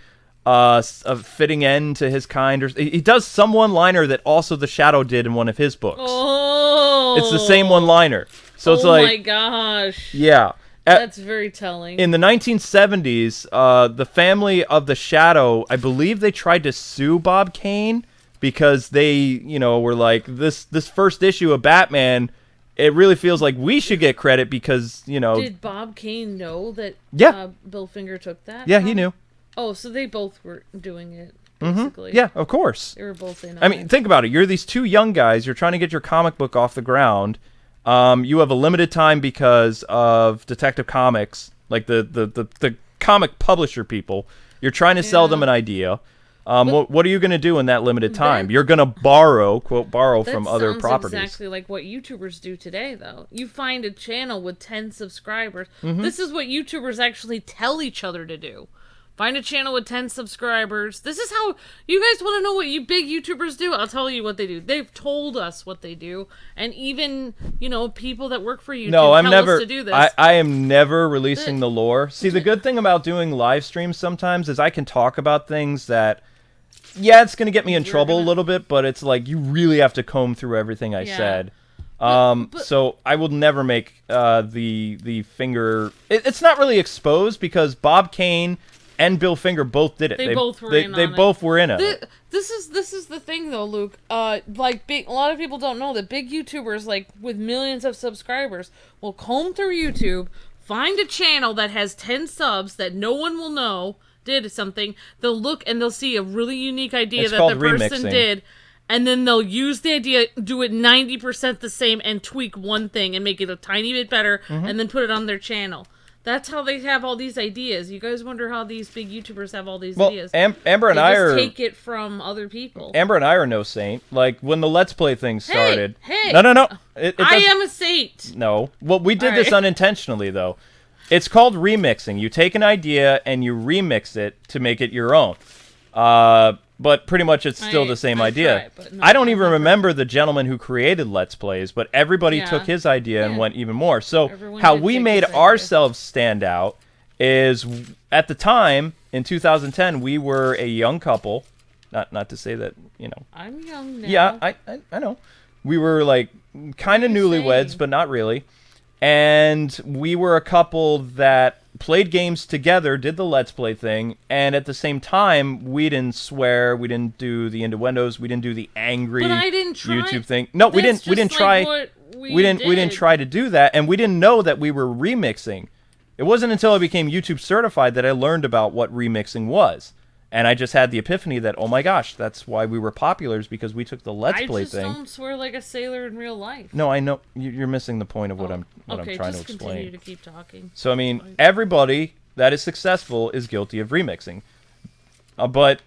a fitting end to his kind. Or he does some one-liner that also the Shadow did in one of his books. Oh! It's the same one-liner. So it's like... Oh my gosh. Yeah. That's very telling. In the 1970s, the family of the Shadow, I believe they tried to sue Bob Kane because they, you know, were like, this first issue of Batman... It really feels like we should get credit because, you know... Did Bob Kane know that Bill Finger took that? Yeah, he knew. Oh, so they both were doing it, basically. Yeah, of course. They were both in on I mean, think about it. You're these two young guys. You're trying to get your comic book off the ground. You have a limited time because of Detective Comics, like the comic publisher people. You're trying to sell them an idea. What are you going to do in that limited time? You're going to borrow, quote, borrow from other properties. That's exactly like what YouTubers do today, though. You find a channel with 10 subscribers. This is what YouTubers actually tell each other to do. Find a channel with 10 subscribers. This is how... You guys want to know what you big YouTubers do? I'll tell you what they do. They've told us what they do. And even, people that work for YouTube tell us to do this. I am never releasing the lore. See, the good thing about doing live streams sometimes is I can talk about things that... Yeah, it's going to get me in trouble a little bit, but it's like you really have to comb through everything I said. So I will never make the finger... It's not really exposed because Bob Kane... and Bill Finger both did it. They both were in on it. They both were in it. This is the thing though, Luke. A lot of people don't know that big YouTubers with millions of subscribers will comb through YouTube, find a channel that has 10 subs that no one will know did something. They'll look and they'll see a really unique idea that the person did. And then they'll use the idea, do it 90% the same, and tweak one thing and make it a tiny bit better, and then put it on their channel. That's how they have all these ideas. You guys wonder how these big YouTubers have all these ideas. Amber and I just take it from other people. Amber and I are no saint. Like, when the Let's Play thing started... Hey! No. I am a saint! No. Well, we did this unintentionally, though. It's called remixing. You take an idea and you remix it to make it your own. But pretty much it's still the same idea. I don't even remember the gentleman who created Let's Plays, but everybody took his idea and went even more. So how we made ourselves stand out is, at the time, in 2010, we were a young couple. Not to say that, I'm young now. Yeah, I know. We were, kind of newlyweds, but not really. And we were a couple that played games together, did the Let's Play thing, and at the same time, we didn't swear, we didn't do the innuendos, we didn't do the angry YouTube thing. No, we didn't try. We didn't try to do that, and we didn't know that we were remixing. It wasn't until I became YouTube certified that I learned about what remixing was. And I just had the epiphany that, oh my gosh, that's why we were popular, is because we took the Let's Play thing. I just don't swear like a sailor in real life. No, I know. You're missing the point of what I'm trying to explain. Okay, just continue to keep talking. So, I mean, everybody that is successful is guilty of remixing. But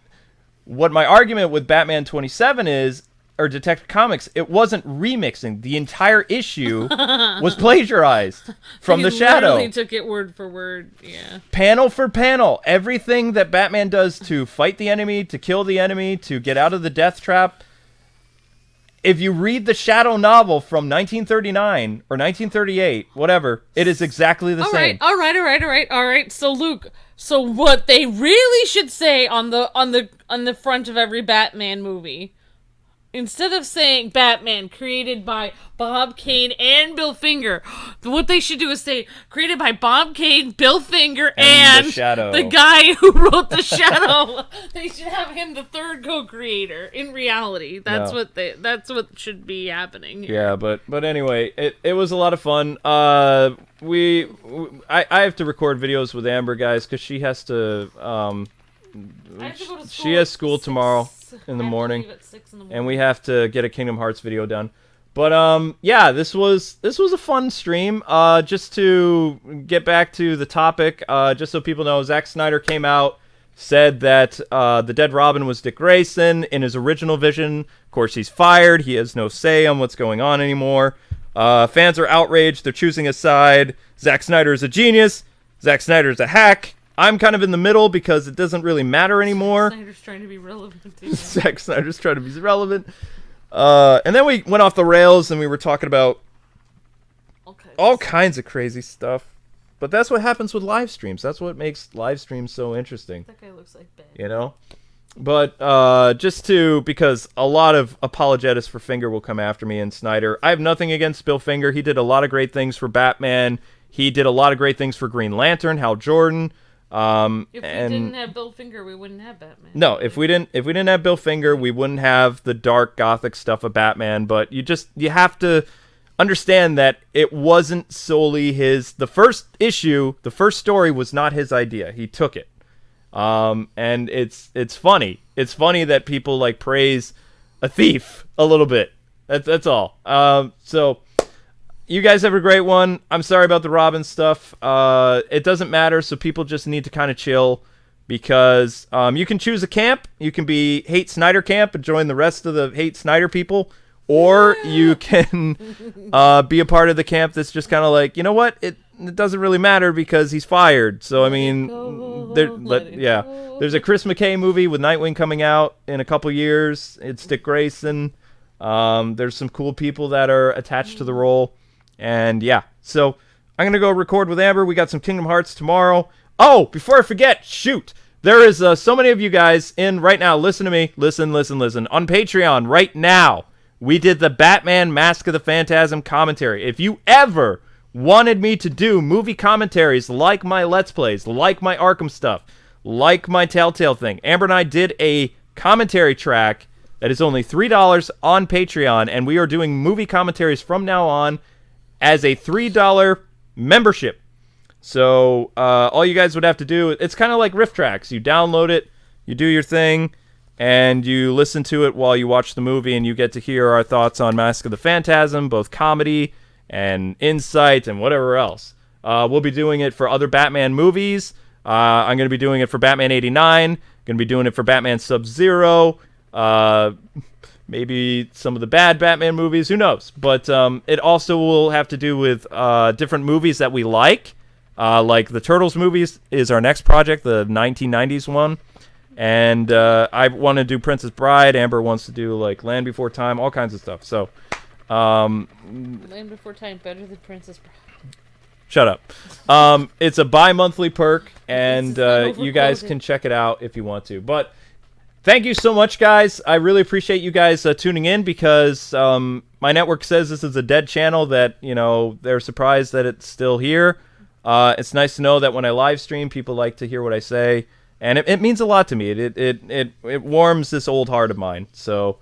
what my argument with Batman 27 is, or Detective Comics, it wasn't remixing. The entire issue was plagiarized from The Shadow. They took it word for word, yeah. Panel for panel. Everything that Batman does to fight the enemy, to kill the enemy, to get out of the death trap. If you read the Shadow novel from 1939 or 1938, whatever, it is exactly the same. All right. So, Luke, what they really should say on the front of every Batman movie, instead of saying Batman created by Bob Kane and Bill Finger, what they should do is say created by Bob Kane, Bill Finger, and the Shadow. The guy who wrote The Shadow. They should have him the third co-creator. In reality, that's what should be happening here. Yeah, but anyway, it was a lot of fun. I have to record videos with Amber, guys, because she has to. She has school tomorrow in the morning, and we have to get a Kingdom Hearts video done. But yeah, this was a fun stream. Just to get back to the topic, just so people know, Zack Snyder came out, said that the dead Robin was Dick Grayson in his original vision. Of course, he's fired. He has no say on what's going on anymore. Fans are outraged. They're choosing a side. Zack Snyder is a genius. Zack Snyder is a hack. I'm kind of in the middle because it doesn't really matter anymore. Snyder's trying to be relevant. Zack Snyder's trying to be relevant. And then we went off the rails and we were talking about all kinds of crazy stuff. But that's what happens with live streams. That's what makes live streams so interesting. That guy looks like Ben. You know? But because a lot of apologetics for Finger will come after me and Snyder. I have nothing against Bill Finger. He did a lot of great things for Batman. He did a lot of great things for Green Lantern, Hal Jordan. If we didn't have Bill Finger, we wouldn't have Batman. No, if we didn't have Bill Finger, we wouldn't have the dark gothic stuff of Batman. But you have to understand that it wasn't solely the first issue, the first story was not his idea. He took it. And it's funny. It's funny that people praise a thief a little bit. That's all. So you guys have a great one. I'm sorry about the Robin stuff. It doesn't matter, so people just need to kind of chill. because you can choose a camp. You can be Hate Snyder camp and join the rest of the Hate Snyder people, or you can be a part of the camp that's just kind of like, you know what, it doesn't really matter because he's fired. So I mean, there's a Chris McKay movie with Nightwing coming out in a couple years. It's Dick Grayson. There's some cool people that are attached to the role, and yeah, so I'm gonna go record with Amber. We got some Kingdom Hearts tomorrow. Oh, before I forget, shoot, there is so many of you guys in right now. Listen to me, listen on Patreon right now. We did the Batman Mask of the Phantasm commentary. If you ever wanted me to do movie commentaries like my Let's Plays, like my Arkham stuff, like my Telltale thing, Amber and I did a commentary track that is only $3 on Patreon, and we are doing movie commentaries from now on as a $3 membership. So all you guys would have to do, it's kind of like Riff Tracks. You download it, you do your thing, and you listen to it while you watch the movie, and you get to hear our thoughts on Mask of the Phantasm, both comedy and insight and whatever else. We'll be doing it for other Batman movies. I'm going to be doing it for Batman 89, going to be doing it for Batman Sub-Zero, maybe some of the bad Batman movies, who knows. But it also will have to do with different movies that we like the Turtles movies is our next project, the 1990s one. And I want to do Princess Bride. Amber wants to do like Land Before Time, all kinds of stuff. So, Land Before Time better than Princess Bride. Shut up. It's a bi-monthly perk, and you guys can check it out if you want to. But thank you so much, guys. I really appreciate you guys tuning in, because my network says this is a dead channel, that, you know, they're surprised that it's still here. It's nice to know that when I live stream, people like to hear what I say, and it means a lot to me. It warms this old heart of mine. So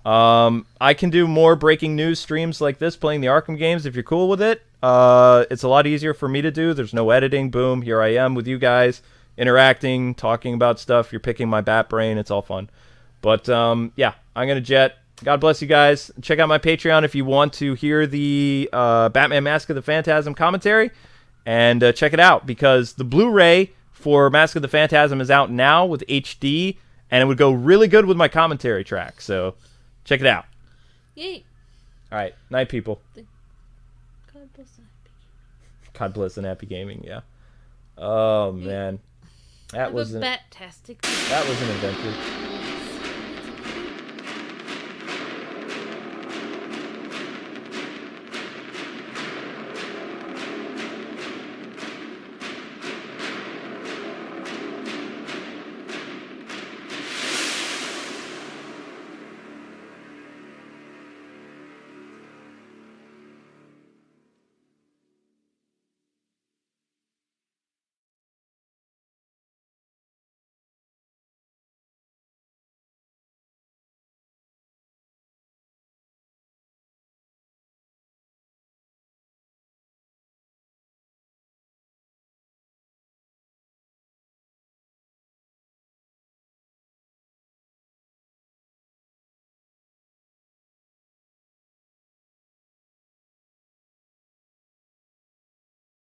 I can do more breaking news streams like this, playing the Arkham games, if you're cool with it. It's a lot easier for me to do. There's no editing. Boom, here I am with you guys, interacting, talking about stuff. You're picking my bat brain. It's all fun. But yeah, I'm gonna jet. God bless you guys. Check out my Patreon if you want to hear the Batman Mask of the Phantasm commentary, and check it out, because the Blu-ray for Mask of the Phantasm is out now with HD, and it would go really good with my commentary track. So check it out. Yay. All right, night, people. God bless and happy gaming. God bless and happy gaming. Yeah. Oh man, that was fantastic. that was an adventure.